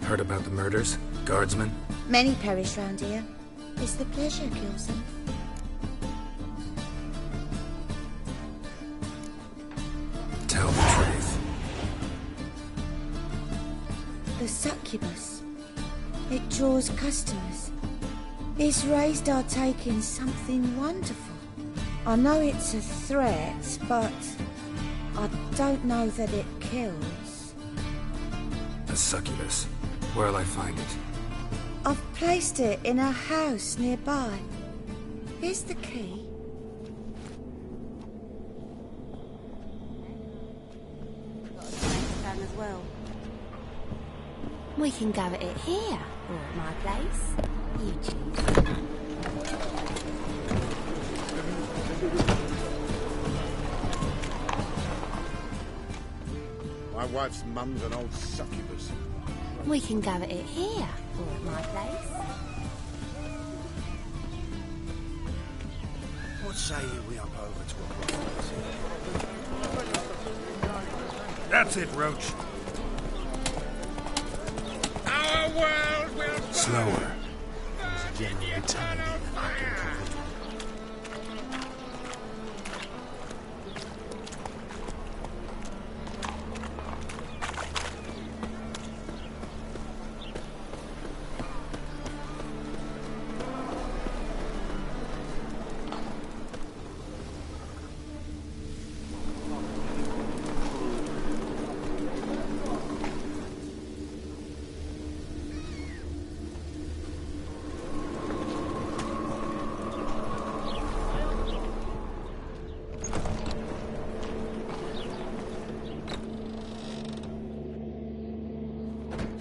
Heard about the murders? Guardsmen? Many perish round here. It's the pleasure kills them. Tell the truth. The succubus. It draws customers. It's raised our take in something wonderful. I know it's a threat, but I don't know that it kills. A succubus. Where'll I find it? I've placed it in a house nearby. Here's the key. As well. We can go at it here, or at my place. You choose. My wife's mum's an old succubus. We can go at it here, or at my place. What say we up over to a place? That's it, Roach. Our world will burn. Slower. There's a general return in I can complete.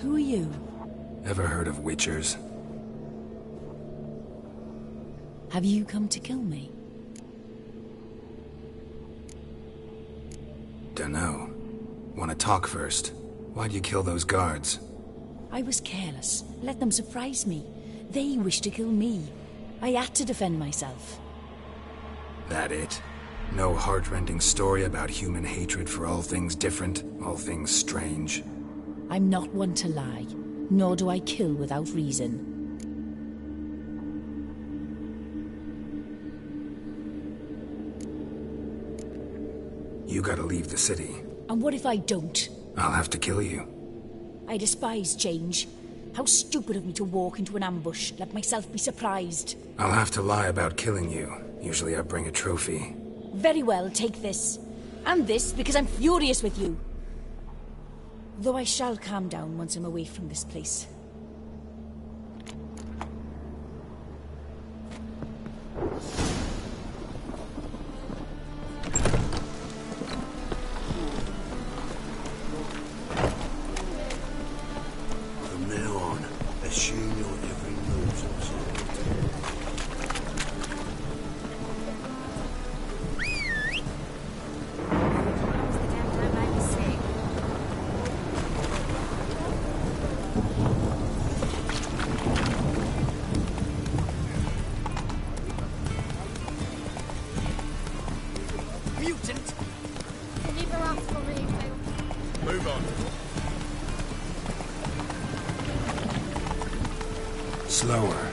Who are you? Ever heard of witchers? Have you come to kill me? Dunno. Wanna talk first? Why'd you kill those guards? I was careless. Let them surprise me. They wished to kill me. I had to defend myself. That it? No heart-rending story about human hatred for all things different, all things strange? I'm not one to lie, nor do I kill without reason. You gotta leave the city. And what if I don't? I'll have to kill you. I despise change. How stupid of me to walk into an ambush, let myself be surprised. I'll have to lie about killing you. Usually I bring a trophy. Very well, take this. And this, because I'm furious with you. Though I shall calm down once I'm away from this place. assume your every move's observed. Mutant! Leave her off for me, Move on. Slower.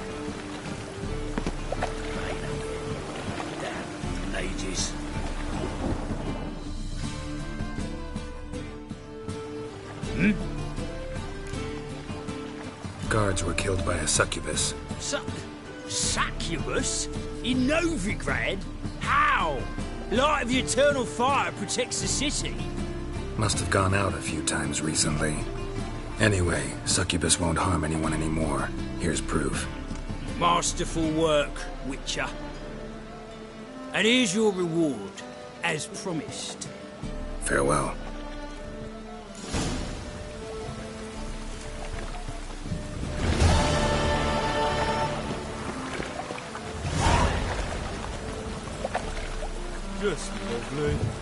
Damn ages. Guards were killed by a succubus. Succubus? In Novigrad? How? Light of the eternal fire protects the city. Must have gone out a few times recently. Anyway, succubus won't harm anyone anymore. Here's proof. Masterful work, Witcher. And here's your reward, as promised. Farewell. Just lovely.